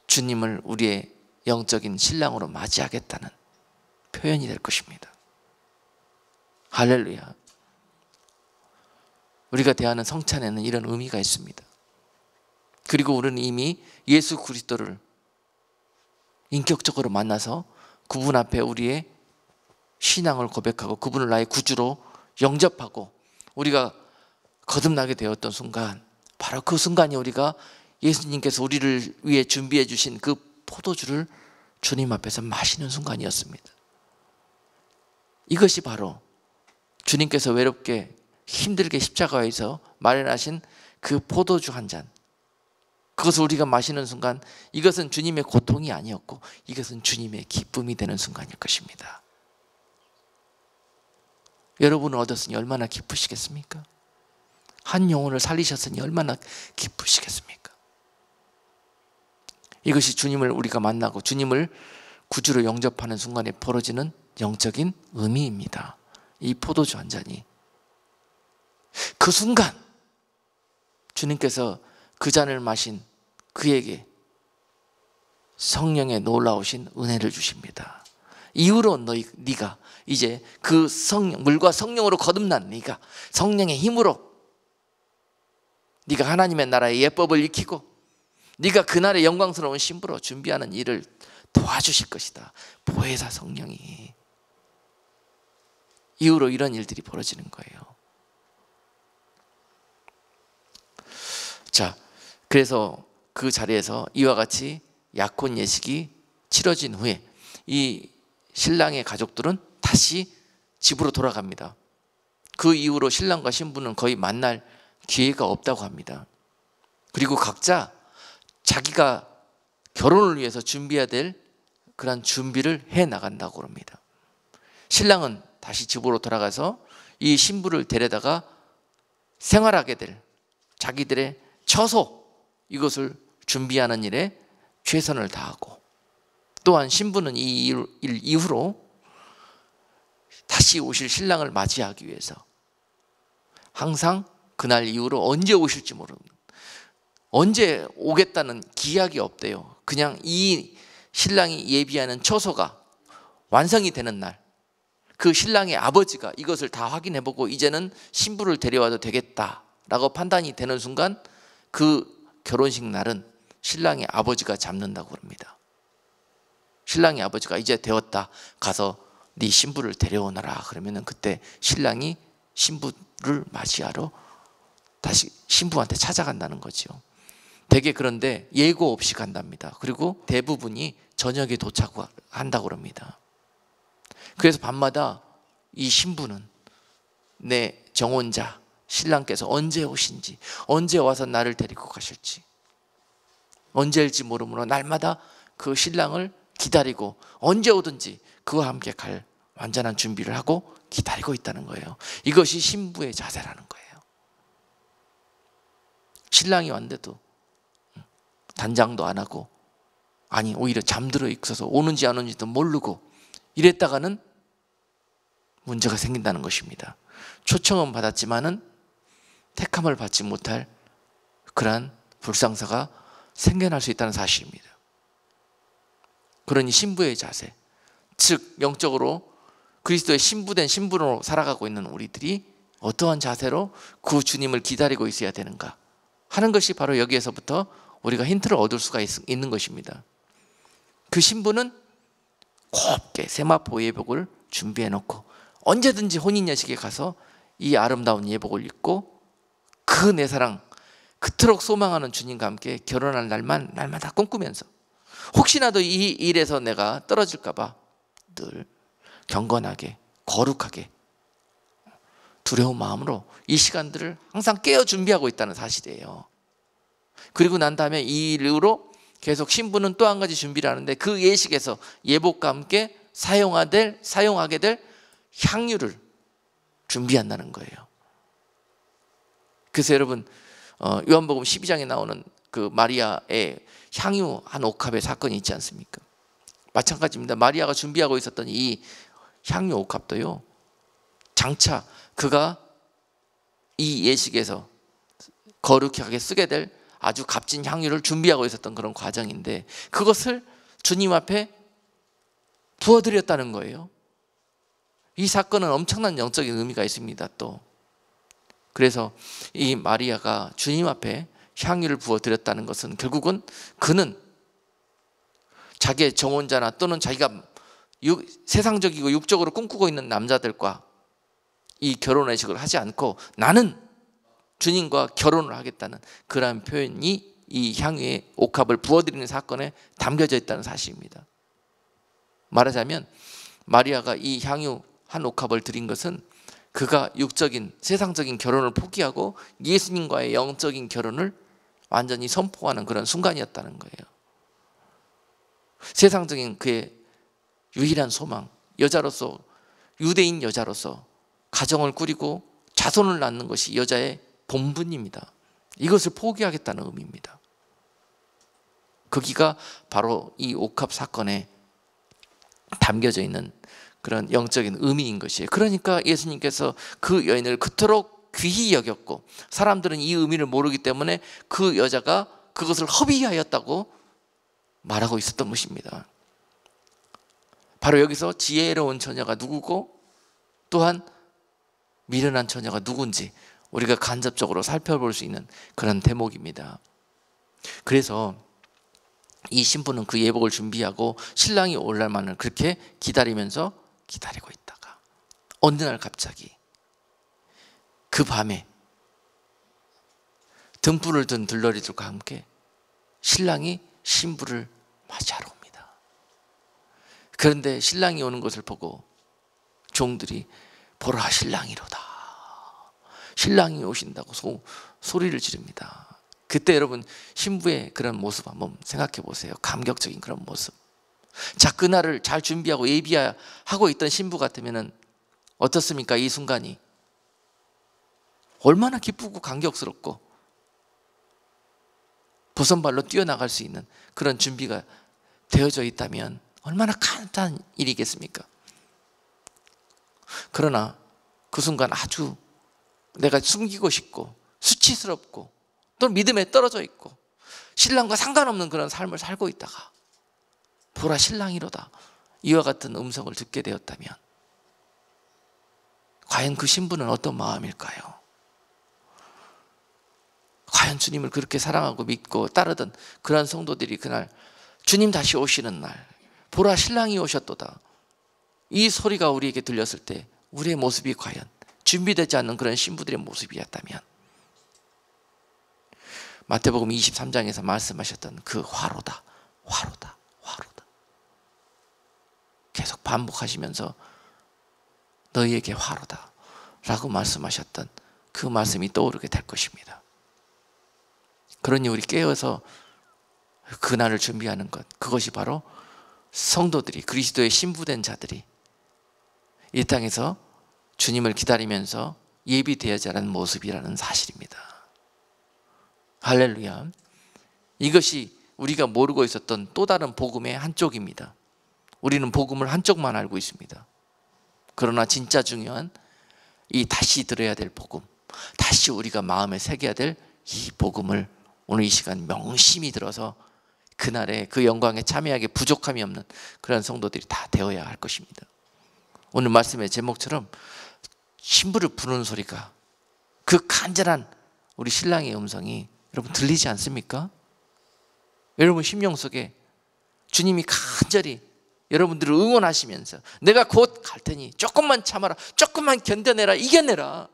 Speaker 1: 주님을 우리의 영적인 신랑으로 맞이하겠다는 표현이 될 것입니다. 할렐루야. 우리가 대하는 성찬에는 이런 의미가 있습니다. 그리고 우리는 이미 예수 그리스도를 인격적으로 만나서 그분 앞에 우리의 신앙을 고백하고 그분을 나의 구주로 영접하고 우리가 거듭나게 되었던 순간, 바로 그 순간이 우리가 예수님께서 우리를 위해 준비해 주신 그 포도주를 주님 앞에서 마시는 순간이었습니다. 이것이 바로 주님께서 외롭게 힘들게 십자가에서 마련하신 그 포도주 한 잔, 그것을 우리가 마시는 순간 이것은 주님의 고통이 아니었고 이것은 주님의 기쁨이 되는 순간일 것입니다. 여러분을 얻었으니 얼마나 기쁘시겠습니까? 한 영혼을 살리셨으니 얼마나 기쁘시겠습니까? 이것이 주님을 우리가 만나고 주님을 구주로 영접하는 순간에 벌어지는 영적인 의미입니다. 이 포도주 한 잔이 그 순간 주님께서 그 잔을 마신 그에게 성령의 놀라우신 은혜를 주십니다. 이후로 네가 이제 그 성령, 물과 성령으로 거듭난 네가 성령의 힘으로 네가 하나님의 나라의 예법을 익히고 네가 그날의 영광스러운 신부로 준비하는 일을 도와주실 것이다. 보혜사 성령이. 이후로 이런 일들이 벌어지는 거예요. 자, 그래서 그 자리에서 이와 같이 약혼 예식이 치러진 후에 이 신랑의 가족들은 다시 집으로 돌아갑니다. 그 이후로 신랑과 신부는 거의 만날 기회가 없다고 합니다. 그리고 각자 자기가 결혼을 위해서 준비해야 될 그런 준비를 해 나간다고 합니다. 신랑은 다시 집으로 돌아가서 이 신부를 데려다가 생활하게 될 자기들의 처소 이것을 준비하는 일에 최선을 다하고, 또한 신부는 이 일 이후로 다시 오실 신랑을 맞이하기 위해서 항상 그날 이후로 언제 오실지 모르는, 언제 오겠다는 기약이 없대요. 그냥 이 신랑이 예비하는 처소가 완성이 되는 날, 그 신랑의 아버지가 이것을 다 확인해보고 이제는 신부를 데려와도 되겠다라고 판단이 되는 순간, 그 결혼식 날은 신랑의 아버지가 잡는다고 합니다. 신랑의 아버지가 이제 되었다, 가서 네 신부를 데려오너라 그러면은 그때 신랑이 신부를 맞이하러 다시 신부한테 찾아간다는 거죠. 대개 그런데 예고 없이 간답니다. 그리고 대부분이 저녁에 도착한다고 합니다. 그래서 밤마다 이 신부는 내 정혼자 신랑께서 언제 오신지, 언제 와서 나를 데리고 가실지, 언제일지 모르므로 날마다 그 신랑을 기다리고 언제 오든지 그와 함께 갈 완전한 준비를 하고 기다리고 있다는 거예요. 이것이 신부의 자세라는 거예요. 신랑이 왔는데도 단장도 안 하고, 아니 오히려 잠들어 있어서 오는지 안 오는지도 모르고 이랬다가는 문제가 생긴다는 것입니다. 초청은 받았지만은 택함을 받지 못할 그러한 불상사가 생겨날 수 있다는 사실입니다. 그러니 신부의 자세, 즉 영적으로 그리스도의 신부된 신부로 살아가고 있는 우리들이 어떠한 자세로 그 주님을 기다리고 있어야 되는가 하는 것이 바로 여기에서부터 우리가 힌트를 얻을 수가 있는 것입니다. 그 신부는 곱게 세마포 예복을 준비해 놓고 언제든지 혼인여식에 가서 이 아름다운 예복을 입고 그 내 사랑, 그토록 소망하는 주님과 함께 결혼할 날만 날마다 꿈꾸면서, 혹시나도 이 일에서 내가 떨어질까 봐 늘 경건하게 거룩하게 두려운 마음으로 이 시간들을 항상 깨어 준비하고 있다는 사실이에요. 그리고 난 다음에 이 일로 계속 신부는 또 한 가지 준비를 하는데, 그 예식에서 예복과 함께 사용하게 될 향유를 준비한다는 거예요. 그래서 여러분, 요한복음 12장에 나오는 그 마리아의 향유 한 옥합의 사건이 있지 않습니까? 마찬가지입니다. 마리아가 준비하고 있었던 이 향유 옥합도요, 장차 그가 이 예식에서 거룩하게 쓰게 될 아주 값진 향유를 준비하고 있었던 그런 과정인데, 그것을 주님 앞에 부어드렸다는 거예요. 이 사건은 엄청난 영적인 의미가 있습니다. 또 그래서 이 마리아가 주님 앞에 향유를 부어드렸다는 것은 결국은 그는 자기의 정혼자나 또는 자기가 세상적이고 육적으로 꿈꾸고 있는 남자들과 이 결혼의식을 하지 않고 나는 주님과 결혼을 하겠다는 그러한 표현이 이 향유의 옥합을 부어드리는 사건에 담겨져 있다는 사실입니다. 말하자면 마리아가 이 향유 한 옥합을 드린 것은 그가 육적인 세상적인 결혼을 포기하고 예수님과의 영적인 결혼을 완전히 선포하는 그런 순간이었다는 거예요. 세상적인 그의 유일한 소망, 여자로서, 유대인 여자로서 가정을 꾸리고 자손을 낳는 것이 여자의 본분입니다. 이것을 포기하겠다는 의미입니다. 거기가 바로 이 옥합 사건에 담겨져 있는 그런 영적인 의미인 것이에요. 그러니까 예수님께서 그 여인을 그토록 귀히 여겼고, 사람들은 이 의미를 모르기 때문에 그 여자가 그것을 허비하였다고 말하고 있었던 것입니다. 바로 여기서 지혜로운 처녀가 누구고 또한 미련한 처녀가 누군지 우리가 간접적으로 살펴볼 수 있는 그런 대목입니다. 그래서 이 신부는 그 예복을 준비하고 신랑이 올 날만을 그렇게 기다리면서 기다리고 있다가 어느 날 갑자기 그 밤에 등불을 든 들러리들과 함께 신랑이 신부를 맞이하러 옵니다. 그런데 신랑이 오는 것을 보고 종들이 보라 신랑이로다, 신랑이 오신다고 소리를 지릅니다. 그때 여러분 신부의 그런 모습 한번 생각해 보세요. 감격적인 그런 모습. 자, 그날을 잘 준비하고 예비하고 있던 신부 같으면 어떻습니까? 이 순간이 얼마나 기쁘고 감격스럽고 보선발로 뛰어나갈 수 있는 그런 준비가 되어져 있다면 얼마나 간단한 일이겠습니까? 그러나 그 순간 아주 내가 숨기고 싶고 수치스럽고 또 믿음에 떨어져 있고 신랑과 상관없는 그런 삶을 살고 있다가 보라 신랑이로다 이와 같은 음성을 듣게 되었다면 과연 그 신부는 어떤 마음일까요? 과연 주님을 그렇게 사랑하고 믿고 따르던 그러한 성도들이 그날 주님 다시 오시는 날 보라 신랑이 오셨도다 이 소리가 우리에게 들렸을 때 우리의 모습이 과연 준비되지 않는 그런 신부들의 모습이었다면 마태복음 23장에서 말씀하셨던 그 화로다 화로다 화로다 계속 반복하시면서 너희에게 화로다 라고 말씀하셨던 그 말씀이 떠오르게 될 것입니다. 그러니 우리 깨어서 그날을 준비하는 것, 그것이 바로 성도들이, 그리스도의 신부된 자들이 이 땅에서 주님을 기다리면서 예비되어야 하는 모습이라는 사실입니다. 할렐루야. 이것이 우리가 모르고 있었던 또 다른 복음의 한쪽입니다. 우리는 복음을 한쪽만 알고 있습니다. 그러나 진짜 중요한 이 다시 들어야 될 복음, 다시 우리가 마음에 새겨야 될 이 복음을 오늘 이 시간 명심히 들어서 그날의 그 영광에 참여하기 부족함이 없는 그런 성도들이 다 되어야 할 것입니다. 오늘 말씀의 제목처럼 신부를 부르는 소리가 그 간절한 우리 신랑의 음성이 여러분 들리지 않습니까? 여러분 심령 속에 주님이 간절히 여러분들을 응원하시면서 내가 곧 갈 테니 조금만 참아라, 조금만 견뎌내라, 이겨내라,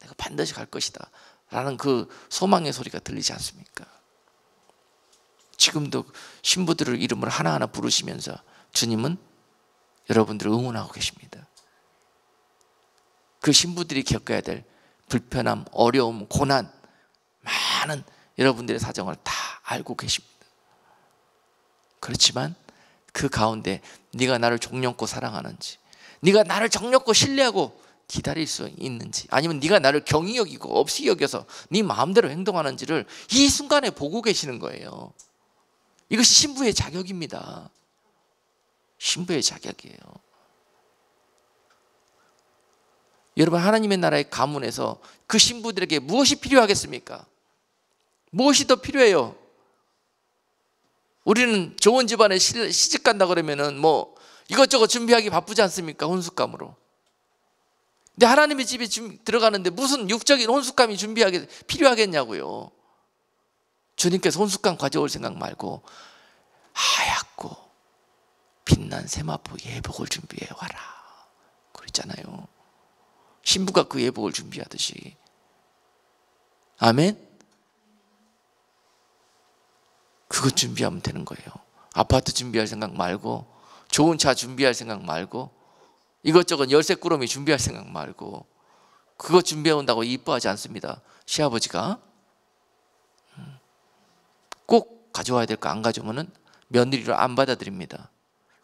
Speaker 1: 내가 반드시 갈 것이다 라는 그 소망의 소리가 들리지 않습니까? 지금도 신부들을 이름을 하나하나 부르시면서 주님은 여러분들을 응원하고 계십니다. 그 신부들이 겪어야 될 불편함, 어려움, 고난, 많은 여러분들의 사정을 다 알고 계십니다. 그렇지만 그 가운데 네가 나를 종려코 사랑하는지, 네가 나를 정렵고 신뢰하고 기다릴 수 있는지, 아니면 네가 나를 경히 여기고 없이 여겨서 네 마음대로 행동하는지를 이 순간에 보고 계시는 거예요. 이것이 신부의 자격입니다. 신부의 자격이에요. 여러분 하나님의 나라의 가문에서 그 신부들에게 무엇이 필요하겠습니까? 무엇이 더 필요해요? 우리는 좋은 집안에 시집 간다 그러면은 뭐 이것저것 준비하기 바쁘지 않습니까? 혼숙감으로. 근데 하나님의 집에 들어가는데 무슨 육적인 혼숙감이 필요하겠냐고요. 주님께서 혼숙감 가져올 생각 말고 하얗고 빛난 세마포 예복을 준비해 와라 그랬잖아요. 신부가 그 예복을 준비하듯이. 아멘? 그것 준비하면 되는 거예요. 아파트 준비할 생각 말고, 좋은 차 준비할 생각 말고, 이것저것 열쇠 꾸러미 준비할 생각 말고, 그거 준비해 온다고 이뻐하지 않습니다. 시아버지가. 꼭 가져와야 될 거 안 가져오면 며느리로 안 받아들입니다.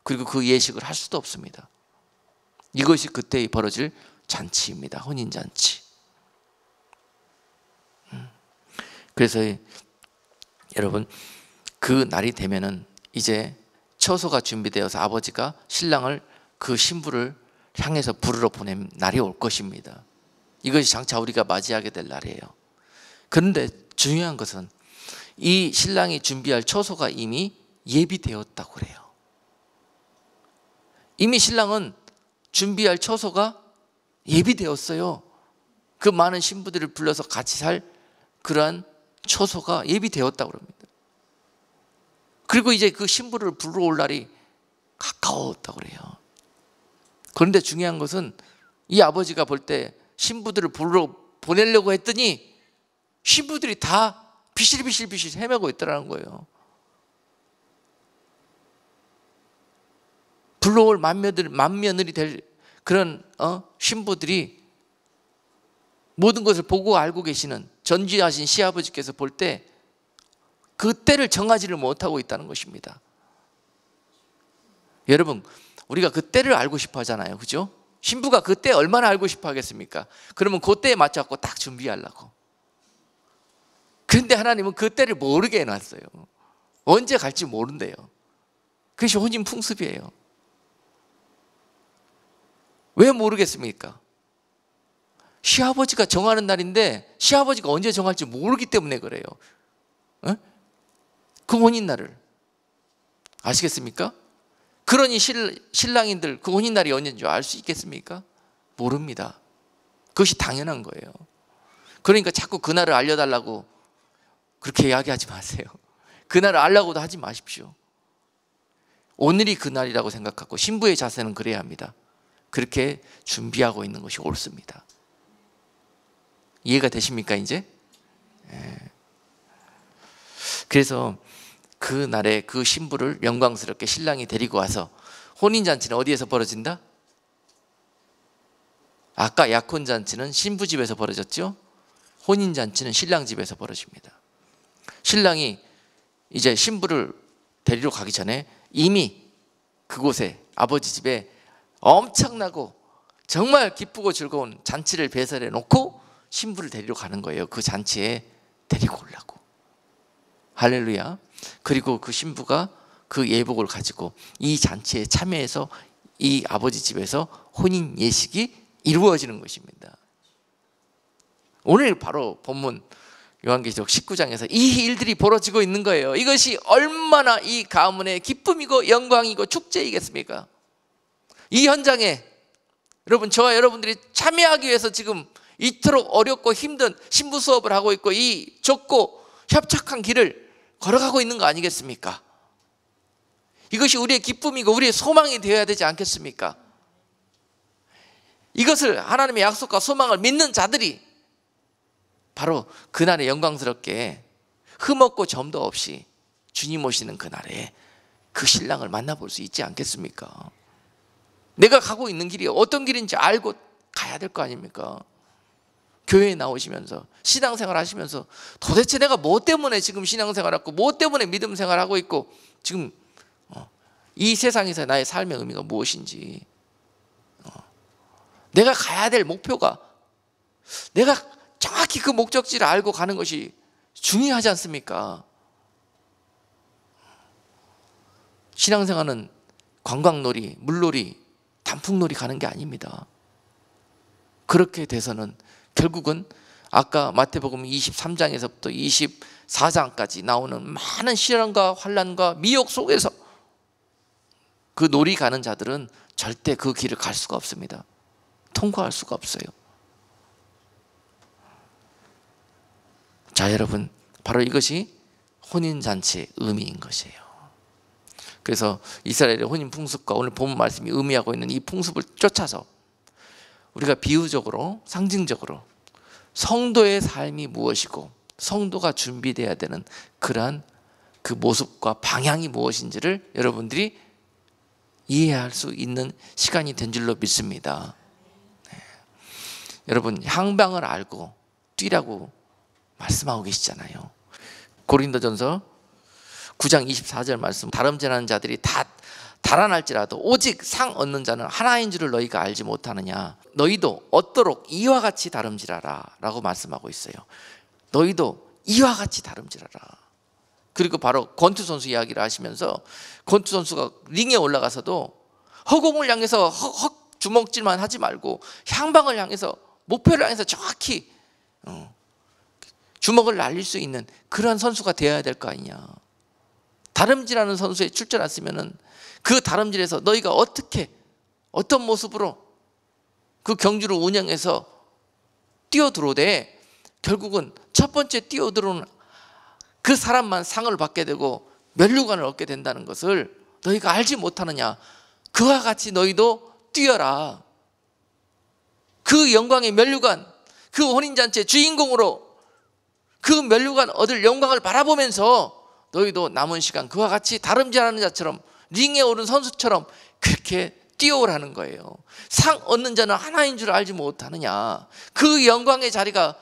Speaker 1: 그리고 그 예식을 할 수도 없습니다. 이것이 그때 벌어질 잔치입니다. 혼인잔치. 그래서 여러분 그 날이 되면은 이제 처소가 준비되어서 아버지가 신랑을, 그 신부를 향해서 부르러 보낸 날이 올 것입니다. 이것이 장차 우리가 맞이하게 될 날이에요. 그런데 중요한 것은 이 신랑이 준비할 처소가 이미 예비되었다고 그래요. 이미 신랑은 준비할 처소가 예비되었어요. 그 많은 신부들을 불러서 같이 살 그러한 처소가 예비되었다고 합니다. 그리고 이제 그 신부를 부르러 올 날이 가까웠다고 그래요. 그런데 중요한 것은 이 아버지가 볼 때 신부들을 부르러 보내려고 했더니 신부들이 다 비실비실 헤매고 있더라는 거예요. 불러올 맏며느리 될 그런 신부들이 모든 것을 보고 알고 계시는 전지하신 시아버지께서 볼 때 그 때를 정하지를 못하고 있다는 것입니다. 여러분 우리가 그 때를 알고 싶어 하잖아요. 그죠? 신부가 그 때 얼마나 알고 싶어 하겠습니까? 그러면 그 때에 맞춰서 딱 준비하려고. 그런데 하나님은 그 때를 모르게 해놨어요. 언제 갈지 모른대요. 그것이 혼인 풍습이에요. 왜 모르겠습니까? 시아버지가 정하는 날인데 시아버지가 언제 정할지 모르기 때문에 그래요. 그 혼인날을 아시겠습니까? 그러니 신랑인들 그 혼인날이 언제인지 알 수 있겠습니까? 모릅니다. 그것이 당연한 거예요. 그러니까 자꾸 그날을 알려달라고 그렇게 이야기하지 마세요. 그날을 알려고도 하지 마십시오. 오늘이 그날이라고 생각하고 신부의 자세는 그래야 합니다. 그렇게 준비하고 있는 것이 옳습니다. 이해가 되십니까 이제? 그래서 그날에 그 신부를 영광스럽게 신랑이 데리고 와서, 혼인잔치는 어디에서 벌어진다? 아까 약혼잔치는 신부 집에서 벌어졌죠? 혼인잔치는 신랑 집에서 벌어집니다. 신랑이 이제 신부를 데리러 가기 전에 이미 그곳에 아버지 집에 엄청나고 정말 기쁘고 즐거운 잔치를 배설해 놓고 신부를 데리러 가는 거예요. 그 잔치에 데리고 오려고. 할렐루야. 그리고 그 신부가 그 예복을 가지고 이 잔치에 참여해서 이 아버지 집에서 혼인 예식이 이루어지는 것입니다. 오늘 바로 본문 요한계시록 19장에서 이 일들이 벌어지고 있는 거예요. 이것이 얼마나 이 가문의 기쁨이고 영광이고 축제이겠습니까? 이 현장에 여러분, 저와 여러분들이 참여하기 위해서 지금 이토록 어렵고 힘든 신부 수업을 하고 있고 이 좁고 협착한 길을 걸어가고 있는 거 아니겠습니까? 이것이 우리의 기쁨이고 우리의 소망이 되어야 되지 않겠습니까? 이것을 하나님의 약속과 소망을 믿는 자들이 바로 그날에 영광스럽게 흠없고 점도 없이 주님 오시는 그날에 그 신랑을 만나볼 수 있지 않겠습니까? 내가 가고 있는 길이 어떤 길인지 알고 가야 될 거 아닙니까? 교회에 나오시면서 신앙생활 하시면서 도대체 내가 뭐 때문에 지금 신앙생활하고 뭐 때문에 믿음 생활하고 있고 지금 이 세상에서 나의 삶의 의미가 무엇인지, 내가 가야 될 목표가, 내가 정확히 그 목적지를 알고 가는 것이 중요하지 않습니까? 신앙생활은 관광놀이, 물놀이, 단풍놀이 가는 게 아닙니다. 그렇게 돼서는 결국은 아까 마태복음 23장에서부터 24장까지 나오는 많은 시련과 환난과 미혹 속에서 그 놀이 가는 자들은 절대 그 길을 갈 수가 없습니다. 통과할 수가 없어요. 자, 여러분, 바로 이것이 혼인잔치의 의미인 것이에요. 그래서 이스라엘의 혼인 풍습과 오늘 본문 말씀이 의미하고 있는 이 풍습을 쫓아서 우리가 비유적으로, 상징적으로 성도의 삶이 무엇이고 성도가 준비되어야 되는 그러한 그 모습과 방향이 무엇인지를 여러분들이 이해할 수 있는 시간이 된 줄로 믿습니다. 여러분, 향방을 알고 뛰라고 말씀하고 계시잖아요. 고린도전서 9장 24절 말씀, 다름질하는 자들이 다 달아날지라도 오직 상 얻는 자는 하나인 줄을 너희가 알지 못하느냐. 너희도 얻도록 이와 같이 다름질하라 라고 말씀하고 있어요. 너희도 이와 같이 다름질하라. 그리고 바로 권투 선수 이야기를 하시면서 권투 선수가 링에 올라가서도 허공을 향해서 주먹질만 하지 말고 향방을 향해서, 목표를 향해서 정확히 주먹을 날릴 수 있는 그러한 선수가 되어야 될 거 아니냐. 다름질하는 선수에 출전했으면은 그 다름질에서 너희가 어떻게, 어떤 모습으로 그 경주를 운영해서 뛰어들어오되 결국은 첫 번째 뛰어들어오는 그 사람만 상을 받게 되고 면류관을 얻게 된다는 것을 너희가 알지 못하느냐. 그와 같이 너희도 뛰어라. 그 영광의 면류관, 그 혼인잔치의 주인공으로 그 면류관 얻을 영광을 바라보면서 너희도 남은 시간 그와 같이 다름질하는 자처럼, 링에 오른 선수처럼 그렇게 뛰어오라는 거예요. 상 얻는 자는 하나인 줄 알지 못하느냐. 그 영광의 자리가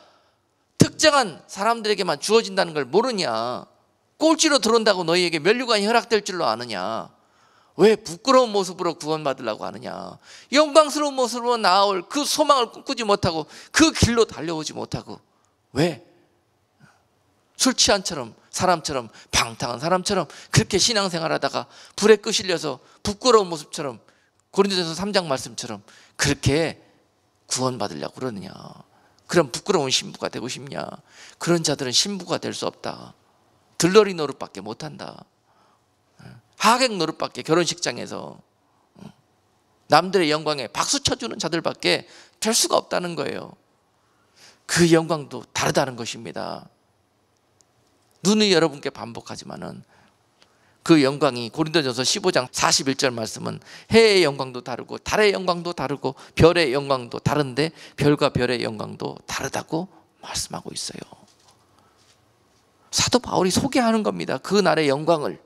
Speaker 1: 특정한 사람들에게만 주어진다는 걸 모르냐. 꼴찌로 들어온다고 너희에게 면류관이 허락될 줄로 아느냐. 왜 부끄러운 모습으로 구원받으려고 하느냐. 영광스러운 모습으로 나아올 그 소망을 꿈꾸지 못하고 그 길로 달려오지 못하고 왜? 술 취한처럼 사람처럼 방탕한 사람처럼 그렇게 신앙생활하다가 불에 끄실려서 부끄러운 모습처럼 고린도전서 3장 말씀처럼 그렇게 구원받으려고 그러느냐? 그런 부끄러운 신부가 되고 싶냐? 그런 자들은 신부가 될 수 없다. 들러리 노릇밖에 못한다. 하객 노릇밖에 결혼식장에서 남들의 영광에 박수 쳐주는 자들밖에 될 수가 없다는 거예요. 그 영광도 다르다는 것입니다. 누누이 여러분께 반복하지만은 그 영광이 고린도전서 15장 41절 말씀은 해의 영광도 다르고 달의 영광도 다르고 별의 영광도 다른데 별과 별의 영광도 다르다고 말씀하고 있어요. 사도 바울이 소개하는 겁니다. 그 날의 영광을.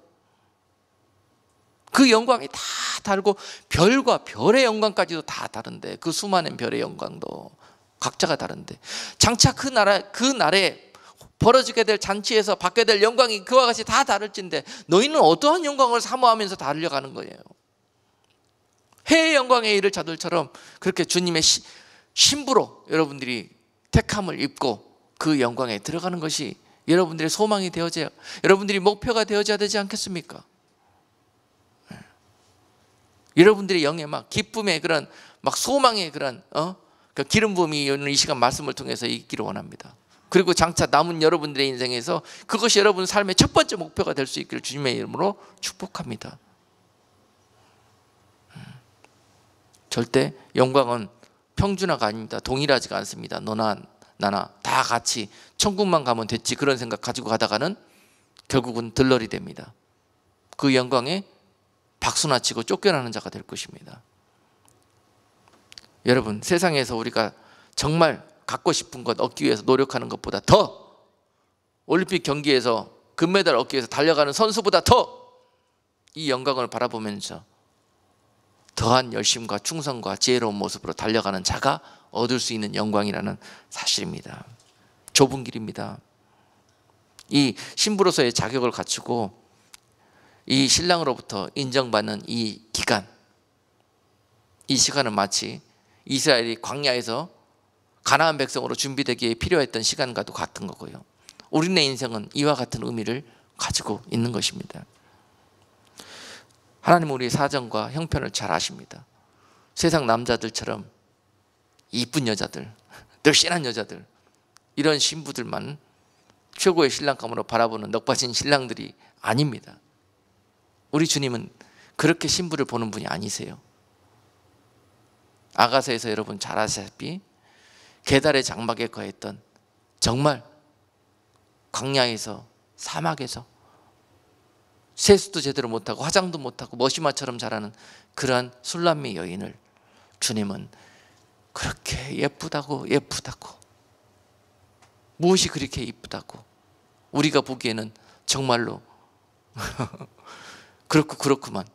Speaker 1: 그 영광이 다 다르고 별과 별의 영광까지도 다 다른데 그 수많은 별의 영광도 각자가 다른데 장차 그 날에 벌어지게 될 잔치에서 받게 될 영광이 그와 같이 다 다를진데 너희는 어떠한 영광을 사모하면서 달려가는 거예요. 해의 영광에 이를 자들처럼 그렇게 주님의 신부로 여러분들이 택함을 입고 그 영광에 들어가는 것이 여러분들의 소망이 되어져야, 여러분들이 목표가 되어져야 되지 않겠습니까? 여러분들의 영에 막 기쁨의 그런 막 소망의 그런 그 기름 부음이 오늘 이 시간 말씀을 통해서 있기를 원합니다. 그리고 장차 남은 여러분들의 인생에서 그것이 여러분 삶의 첫 번째 목표가 될 수 있기를 주님의 이름으로 축복합니다. 절대 영광은 평준화가 아닙니다. 동일하지가 않습니다. 너나 나나 다 같이 천국만 가면 됐지 그런 생각 가지고 가다가는 결국은 들러리 됩니다. 그 영광에 박수나 치고 쫓겨나는 자가 될 것입니다. 여러분, 세상에서 우리가 정말 갖고 싶은 것 얻기 위해서 노력하는 것보다 더 올림픽 경기에서 금메달 얻기 위해서 달려가는 선수보다 더 이 영광을 바라보면서 더한 열심과 충성과 지혜로운 모습으로 달려가는 자가 얻을 수 있는 영광이라는 사실입니다. 좁은 길입니다. 이 신부로서의 자격을 갖추고 이 신랑으로부터 인정받는 이 기간, 이 시간은 마치 이스라엘이 광야에서 가나안 백성으로 준비되기에 필요했던 시간과도 같은 거고요. 우리네 인생은 이와 같은 의미를 가지고 있는 것입니다. 하나님은 우리의 사정과 형편을 잘 아십니다. 세상 남자들처럼 이쁜 여자들, 늘씬한 여자들, 이런 신부들만 최고의 신랑감으로 바라보는 넉받친 신랑들이 아닙니다. 우리 주님은 그렇게 신부를 보는 분이 아니세요. 아가서에서 여러분 잘 아시다시피 계달의 장막에 거했던 정말 광야에서 사막에서 세수도 제대로 못하고 화장도 못하고 머시마처럼 자라는 그러한 술람미 여인을 주님은 그렇게 예쁘다고 무엇이 그렇게 예쁘다고 우리가 보기에는 정말로 그렇구만.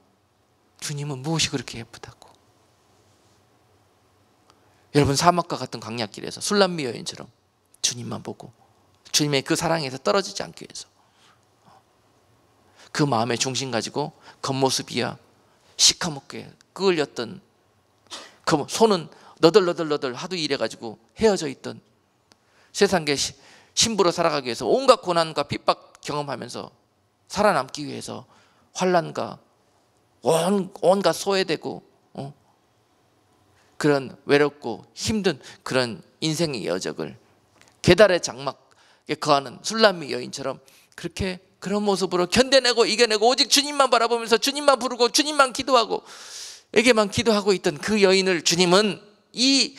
Speaker 1: 주님은 무엇이 그렇게 예쁘다고. 여러분, 사막과 같은 광야길에서 술람미 여인처럼 주님만 보고 주님의 그 사랑에서 떨어지지 않기 위해서 그 마음의 중심 가지고 겉모습이야 시커멓게 끌렸던 그 손은 너덜너덜 하도 일해가지고 헤어져 있던 세상의 신부로 살아가기 위해서 온갖 고난과 핍박 경험하면서 살아남기 위해서 환난과 온갖 소외되고 그런 외롭고 힘든 그런 인생의 여적을 계달의 장막에 거하는 술람미 여인처럼 그렇게 그런 모습으로 견뎌내고 이겨내고 오직 주님만 바라보면서 주님만 부르고 주님만 기도하고 에게만 기도하고 있던 그 여인을 주님은 이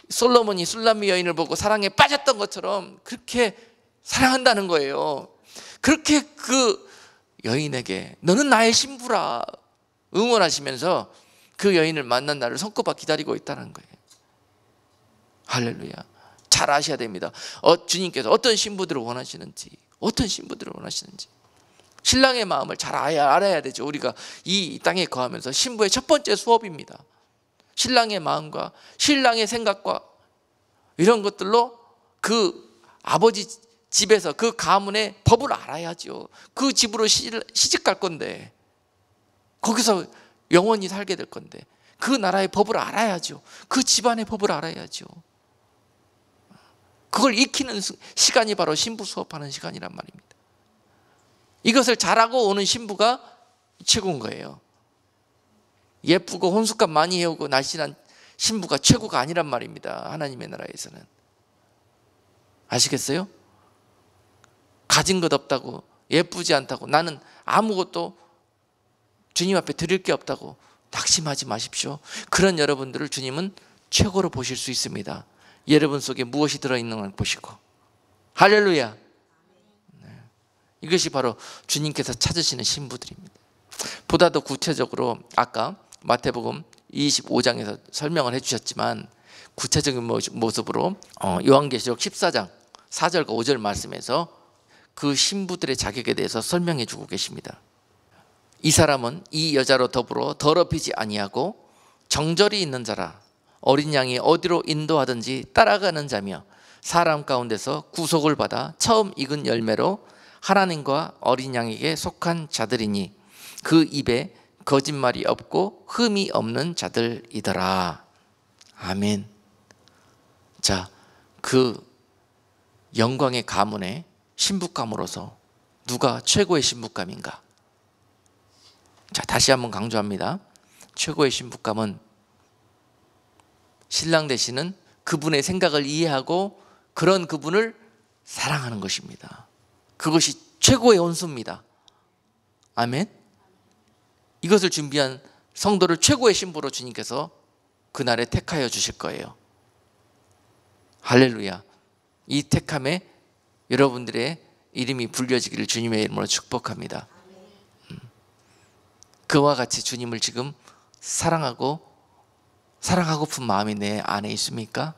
Speaker 1: 솔로몬이 술람미 여인을 보고 사랑에 빠졌던 것처럼 그렇게 사랑한다는 거예요. 그렇게 그 여인에게 너는 나의 신부라 응원하시면서 그 여인을 만난 날을 손꼽아 기다리고 있다는 거예요. 할렐루야. 잘 아셔야 됩니다. 주님께서 어떤 신부들을 원하시는지, 신랑의 마음을 잘 알아야 되죠. 우리가 이 땅에 거하면서 신부의 첫 번째 수업입니다. 신랑의 마음과 신랑의 생각과 이런 것들로 그 아버지 집에서 그 가문의 법을 알아야죠. 그 집으로 시집 갈 건데 거기서 영원히 살게 될 건데 그 나라의 법을 알아야죠. 그 집안의 법을 알아야죠. 그걸 익히는 시간이 바로 신부 수업하는 시간이란 말입니다. 이것을 잘하고 오는 신부가 최고인 거예요. 예쁘고 혼숙감 많이 해오고 날씬한 신부가 최고가 아니란 말입니다. 하나님의 나라에서는. 아시겠어요? 가진 것 없다고, 예쁘지 않다고, 나는 아무것도 주님 앞에 드릴 게 없다고 낙심하지 마십시오. 그런 여러분들을 주님은 최고로 보실 수 있습니다. 여러분 속에 무엇이 들어있는 걸 보시고. 할렐루야. 네. 이것이 바로 주님께서 찾으시는 신부들입니다. 보다 더 구체적으로 아까 마태복음 25장에서 설명을 해주셨지만 구체적인 모습으로 요한계시록 14장 4절과 5절 말씀에서 그 신부들의 자격에 대해서 설명해 주고 계십니다. 이 사람은 이 여자로 더불어 더럽히지 아니하고 정절이 있는 자라. 어린 양이 어디로 인도하든지 따라가는 자며 사람 가운데서 구속을 받아 처음 익은 열매로 하나님과 어린 양에게 속한 자들이니 그 입에 거짓말이 없고 흠이 없는 자들이더라. 아멘. 자, 그 영광의 가문의 신부감으로서 누가 최고의 신부감인가? 자, 다시 한번 강조합니다. 최고의 신부감은 신랑 되시는 그분의 생각을 이해하고 그런 그분을 사랑하는 것입니다. 그것이 최고의 온수입니다. 아멘. 이것을 준비한 성도를 최고의 신부로 주님께서 그날에 택하여 주실 거예요. 할렐루야. 이 택함에 여러분들의 이름이 불려지기를 주님의 이름으로 축복합니다. 그와 같이 주님을 지금 사랑하고픈 마음이 내 안에 있습니까?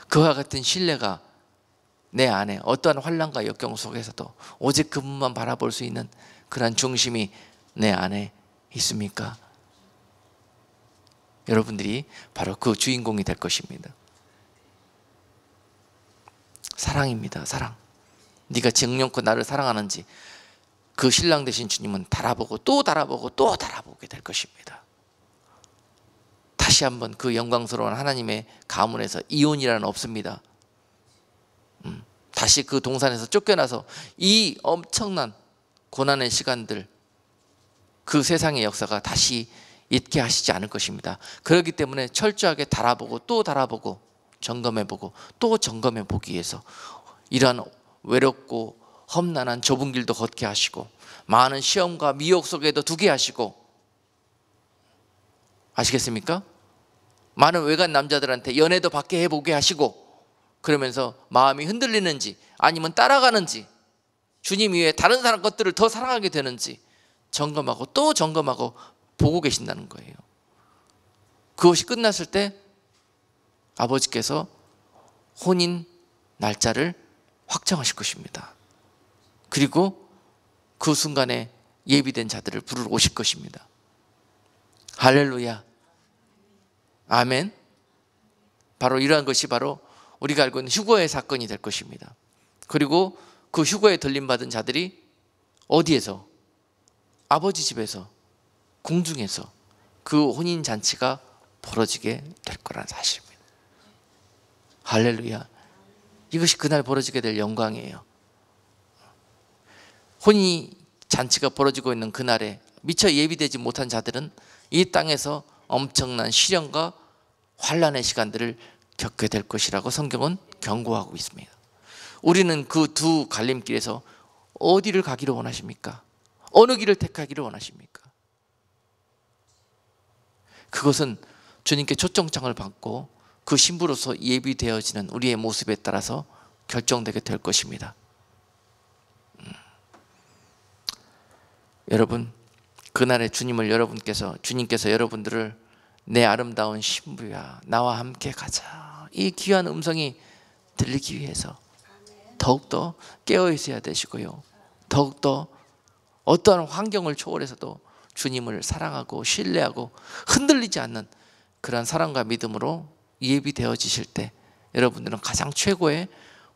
Speaker 1: 그와 같은 신뢰가 내 안에 어떠한 환난과 역경 속에서도 오직 그분만 바라볼 수 있는 그러한 중심이 내 안에 있습니까? 여러분들이 바로 그 주인공이 될 것입니다. 사랑입니다. 사랑. 네가 정령껏 나를 사랑하는지 그 신랑 되신 주님은 달아보고 또 달아보고 또 달아보게 될 것입니다. 다시 한번 그 영광스러운 하나님의 가문에서 이혼이라는 없습니다. 다시 그 동산에서 쫓겨나서 이 엄청난 고난의 시간들, 그 세상의 역사가 다시 있게 하시지 않을 것입니다. 그렇기 때문에 철저하게 달아보고 또 달아보고 점검해보고 또 점검해보기 위해서 이러한 외롭고 험난한 좁은 길도 걷게 하시고 많은 시험과 미혹 속에도 두게 하시고, 아시겠습니까? 많은 외간 남자들한테 연애도 받게 해보게 하시고, 그러면서 마음이 흔들리는지 아니면 따라가는지 주님 이외에 다른 사람 것들을 더 사랑하게 되는지 점검하고 또 점검하고 보고 계신다는 거예요. 그것이 끝났을 때 아버지께서 혼인 날짜를 확정하실 것입니다. 그리고 그 순간에 예비된 자들을 부르러 오실 것입니다. 할렐루야. 아멘. 바로 이러한 것이 바로 우리가 알고 있는 휴거의 사건이 될 것입니다. 그리고 그 휴거에 들림받은 자들이 어디에서? 아버지 집에서, 궁중에서 그 혼인잔치가 벌어지게 될 거라는 사실입니다. 할렐루야. 이것이 그날 벌어지게 될 영광이에요. 혼인잔치가 벌어지고 있는 그날에 미처 예비되지 못한 자들은 이 땅에서 엄청난 시련과 환난의 시간들을 겪게 될 것이라고 성경은 경고하고 있습니다. 우리는 그 두 갈림길에서 어디를 가기를 원하십니까? 어느 길을 택하기를 원하십니까? 그것은 주님께 초청장을 받고 그 신부로서 예비되어지는 우리의 모습에 따라서 결정되게 될 것입니다. 여러분, 그날에 주님께서 여러분들을 내 아름다운 신부야, 나와 함께 가자, 이 귀한 음성이 들리기 위해서 더욱더 깨어 있어야 되시고요, 더욱더 어떠한 환경을 초월해서도 주님을 사랑하고 신뢰하고 흔들리지 않는 그런 사랑과 믿음으로 예비되어지실 때 여러분들은 가장 최고의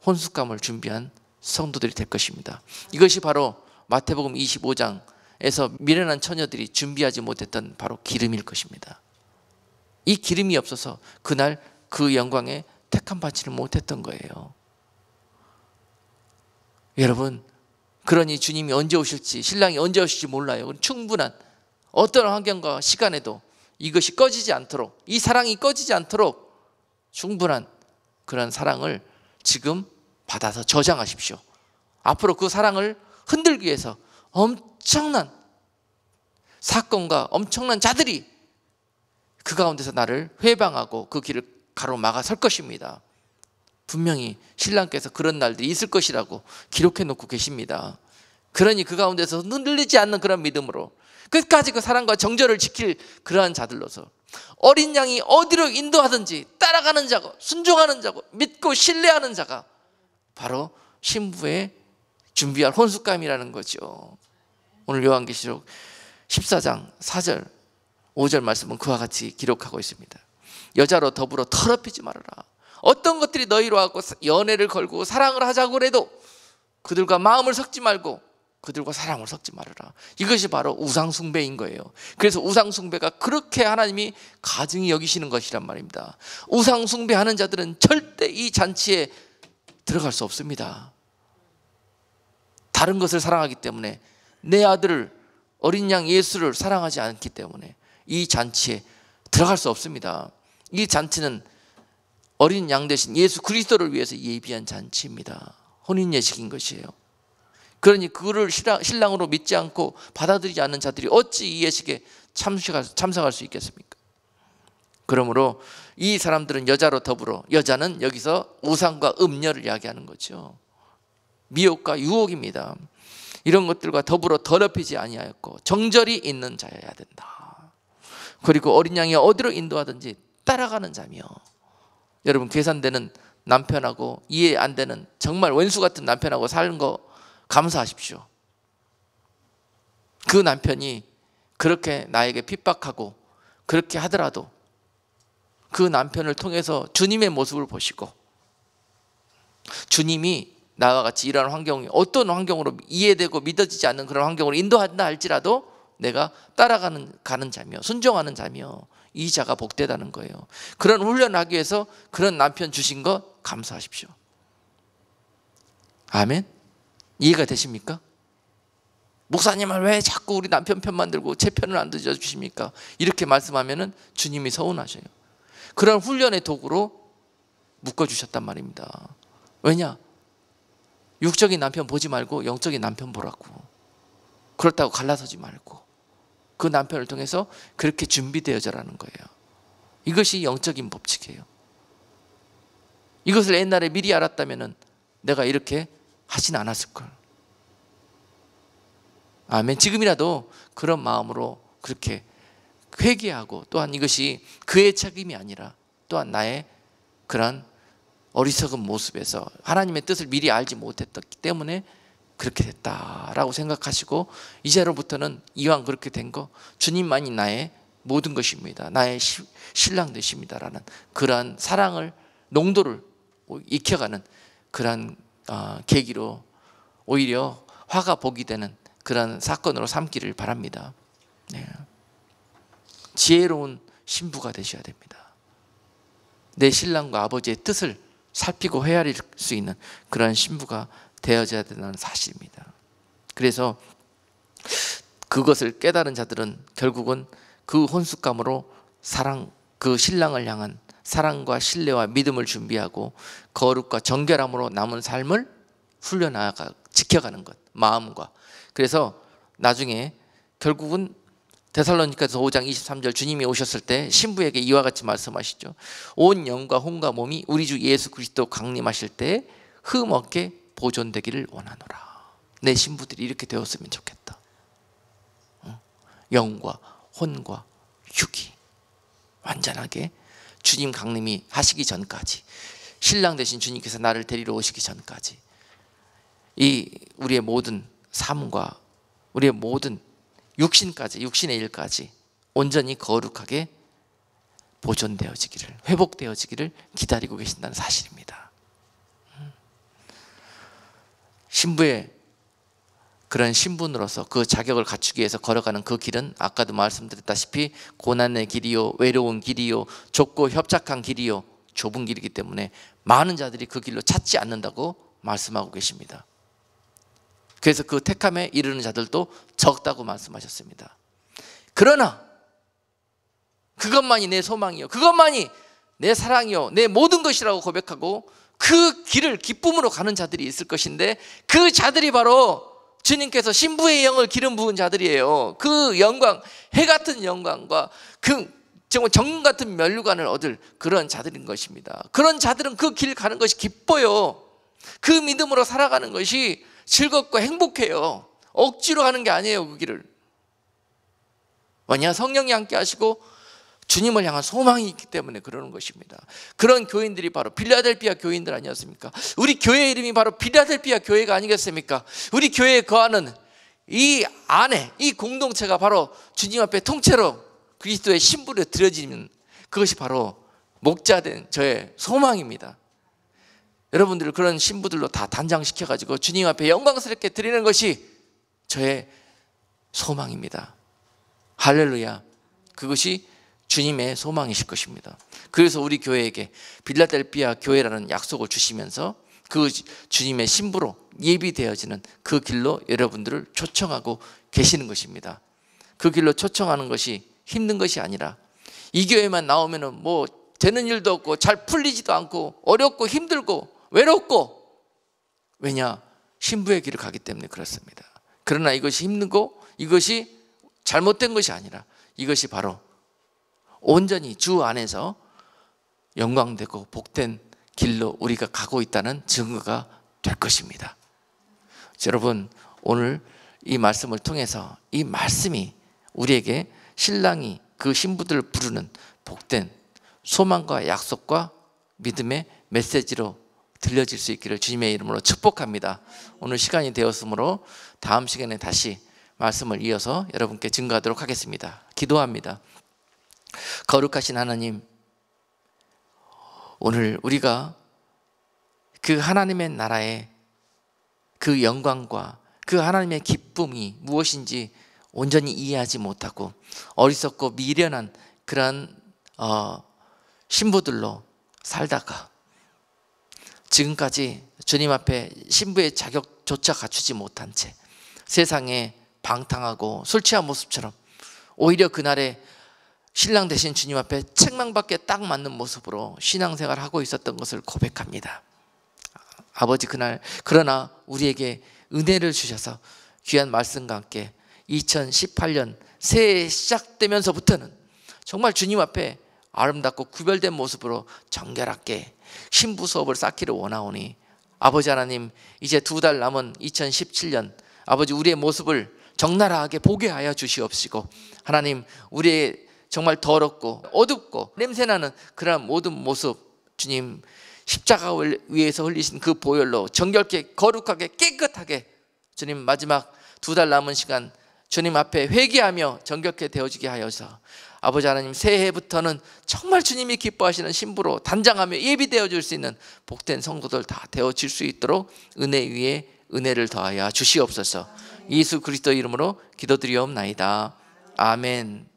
Speaker 1: 혼숙감을 준비한 성도들이 될 것입니다. 이것이 바로 마태복음 25장에서 미련한 처녀들이 준비하지 못했던 바로 기름일 것입니다. 이 기름이 없어서 그날 그 영광의 택함 받지를 못했던 거예요. 여러분, 그러니 주님이 언제 오실지, 신랑이 언제 오실지 몰라요. 충분한 어떤 환경과 시간에도 이것이 꺼지지 않도록, 이 사랑이 꺼지지 않도록 충분한 그런 사랑을 지금 받아서 저장하십시오. 앞으로 그 사랑을 흔들기 위해서 엄청난 사건과 엄청난 자들이 그 가운데서 나를 회방하고 그 길을 가로막아 설 것입니다. 분명히 신랑께서 그런 날들이 있을 것이라고 기록해 놓고 계십니다. 그러니 그 가운데서 흔들리지 않는 그런 믿음으로 끝까지 그 사랑과 정절을 지킬 그러한 자들로서 어린 양이 어디로 인도하든지 따라가는 자고 순종하는 자고 믿고 신뢰하는 자가 바로 신부의 준비할 혼숙감이라는 거죠. 오늘 요한계시록 14장 4절 5절 말씀은 그와 같이 기록하고 있습니다. 여자로 더불어 더럽히지 말아라. 어떤 것들이 너희로 하고 연애를 걸고 사랑을 하자고 해도 그들과 마음을 섞지 말고 그들과 사랑을 섞지 말아라. 이것이 바로 우상숭배인 거예요. 그래서 우상숭배가 그렇게 하나님이 가증히 여기시는 것이란 말입니다. 우상숭배하는 자들은 절대 이 잔치에 들어갈 수 없습니다. 다른 것을 사랑하기 때문에, 내 아들을, 어린 양 예수를 사랑하지 않기 때문에 이 잔치에 들어갈 수 없습니다. 이 잔치는 어린 양 대신 예수 그리스도를 위해서 예비한 잔치입니다. 혼인 예식인 것이에요. 그러니 그를 신랑으로 믿지 않고 받아들이지 않는 자들이 어찌 이 예식에 참석할 수 있겠습니까? 그러므로 이 사람들은 여자로 더불어, 여자는 여기서 우상과 음녀를 이야기하는 거죠. 미혹과 유혹입니다. 이런 것들과 더불어 더럽히지 아니하였고 정절이 있는 자여야 된다. 그리고 어린 양이 어디로 인도하든지 따라가는 자며, 여러분 계산되는 남편하고 이해 안 되는 정말 원수 같은 남편하고 사는 거 감사하십시오. 그 남편이 그렇게 나에게 핍박하고 그렇게 하더라도 그 남편을 통해서 주님의 모습을 보시고, 주님이 나와 같이 이러한 환경이 어떤 환경으로 이해되고 믿어지지 않는 그런 환경으로 인도한다 할지라도 내가 따라가는 자며 순종하는 자며 이 자가 복되다는 거예요. 그런 훈련을 하기 위해서 그런 남편 주신 거 감사하십시오. 아멘? 이해가 되십니까? 목사님은 왜 자꾸 우리 남편 편만 들고 제 편을 안 들어주십니까? 이렇게 말씀하면 주님이 서운하셔요. 그런 훈련의 도구로 묶어주셨단 말입니다. 왜냐? 육적인 남편 보지 말고 영적인 남편 보라고. 그렇다고 갈라서지 말고 그 남편을 통해서 그렇게 준비되어져라는 거예요. 이것이 영적인 법칙이에요. 이것을 옛날에 미리 알았다면 내가 이렇게 하진 않았을걸. 아멘. 지금이라도 그런 마음으로 그렇게 회개하고, 또한 이것이 그의 책임이 아니라 또한 나의 그런 어리석은 모습에서 하나님의 뜻을 미리 알지 못했기 때문에 그렇게 됐다라고 생각하시고, 이제로부터는 이왕 그렇게 된 거 주님만이 나의 모든 것입니다, 나의 신랑 되십니다라는 그러한 사랑을, 농도를 익혀가는 그러한 계기로 오히려 화가 복이 되는 그런 사건으로 삼기를 바랍니다. 네. 지혜로운 신부가 되셔야 됩니다. 내 신랑과 아버지의 뜻을 살피고 헤아릴 수 있는 그런 신부가 되어져야 된다는 사실입니다. 그래서 그것을 깨달은 자들은 결국은 그 혼숙감으로 그 신랑을 향한 사랑과 신뢰와 믿음을 준비하고 거룩과 정결함으로 남은 삶을 훈련하가 지켜가는 것, 마음과. 그래서 나중에 결국은 데살로니가서 5장 23절 주님이 오셨을 때 신부에게 이와 같이 말씀하시죠. 온 영과 혼과 몸이 우리 주 예수 그리스도 강림하실 때 흠없게 보존되기를 원하노라. 내 신부들이 이렇게 되었으면 좋겠다. 영과 혼과 육이 완전하게 주님 강림이 하시기 전까지, 신랑 되신 주님께서 나를 데리러 오시기 전까지 이 우리의 모든 삶과 우리의 모든 육신까지, 육신의 일까지 온전히 거룩하게 보존되어지기를, 회복되어지기를 기다리고 계신다는 사실입니다. 신부의 그런 신분으로서 그 자격을 갖추기 위해서 걸어가는 그 길은 아까도 말씀드렸다시피 고난의 길이요, 외로운 길이요, 좁고 협착한 길이요, 좁은 길이기 때문에 많은 자들이 그 길로 찾지 않는다고 말씀하고 계십니다. 그래서 그 택함에 이르는 자들도 적다고 말씀하셨습니다. 그러나 그것만이 내 소망이요, 그것만이 내 사랑이요, 내 모든 것이라고 고백하고 그 길을 기쁨으로 가는 자들이 있을 것인데, 그 자들이 바로 주님께서 신부의 영을 기름 부은 자들이에요. 그 영광, 해 같은 영광과 그 정말 정금 같은 면류관을 얻을 그런 자들인 것입니다. 그런 자들은 그 길 가는 것이 기뻐요. 그 믿음으로 살아가는 것이 즐겁고 행복해요. 억지로 가는 게 아니에요. 그 길을 왜냐? 성령이 함께 하시고 주님을 향한 소망이 있기 때문에 그러는 것입니다. 그런 교인들이 바로 빌라델피아 교인들 아니었습니까? 우리 교회 이름이 바로 빌라델피아 교회가 아니겠습니까? 우리 교회에 거하는 이 안에 이 공동체가 바로 주님 앞에 통째로 그리스도의 신부로 드려지는, 그것이 바로 목자된 저의 소망입니다. 여러분들을 그런 신부들로 다 단장시켜가지고 주님 앞에 영광스럽게 드리는 것이 저의 소망입니다. 할렐루야. 그것이 주님의 소망이실 것입니다. 그래서 우리 교회에게 빌라델피아 교회라는 약속을 주시면서 그 주님의 신부로 예비되어지는 그 길로 여러분들을 초청하고 계시는 것입니다. 그 길로 초청하는 것이 힘든 것이 아니라, 이 교회만 나오면은 뭐 되는 일도 없고 잘 풀리지도 않고 어렵고 힘들고 외롭고, 왜냐? 신부의 길을 가기 때문에 그렇습니다. 그러나 이것이 힘들고 이것이 잘못된 것이 아니라, 이것이 바로 온전히 주 안에서 영광되고 복된 길로 우리가 가고 있다는 증거가 될 것입니다. 여러분, 오늘 이 말씀을 통해서 이 말씀이 우리에게 신랑이 그 신부들을 부르는 복된 소망과 약속과 믿음의 메시지로 들려질 수 있기를 주님의 이름으로 축복합니다. 오늘 시간이 되었으므로 다음 시간에 다시 말씀을 이어서 여러분께 증거하도록 하겠습니다. 기도합니다. 거룩하신 하나님, 오늘 우리가 그 하나님의 나라의 그 영광과 그 하나님의 기쁨이 무엇인지 온전히 이해하지 못하고 어리석고 미련한 그러한 신부들로 살다가 지금까지 주님 앞에 신부의 자격조차 갖추지 못한 채 세상에 방탕하고 술 취한 모습처럼, 오히려 그날에 신랑 되신 주님 앞에 책망받기에 딱 맞는 모습으로 신앙생활을 하고 있었던 것을 고백합니다. 아버지, 그날 그러나 우리에게 은혜를 주셔서 귀한 말씀과 함께 2018년 새해 시작되면서부터는 정말 주님 앞에 아름답고 구별된 모습으로 정결하게 신부 수업을 쌓기를 원하오니, 아버지 하나님, 이제 2달 남은 2017년 아버지, 우리의 모습을 적나라하게 보게 하여 주시옵시고, 하나님, 우리의 정말 더럽고 어둡고 냄새나는 그런 모든 모습, 주님 십자가 위에서 흘리신 그 보혈로 정결케 거룩하게 깨끗하게, 주님 마지막 2달 남은 시간 주님 앞에 회개하며 정결케 되어지게 하여서 아버지 하나님, 새해부터는 정말 주님이 기뻐하시는 신부로 단장하며 예비되어 줄 수 있는 복된 성도들 다 되어질 수 있도록 은혜 위에 은혜를 더하여 주시옵소서. 예수 그리스도 이름으로 기도드리옵나이다. 아멘.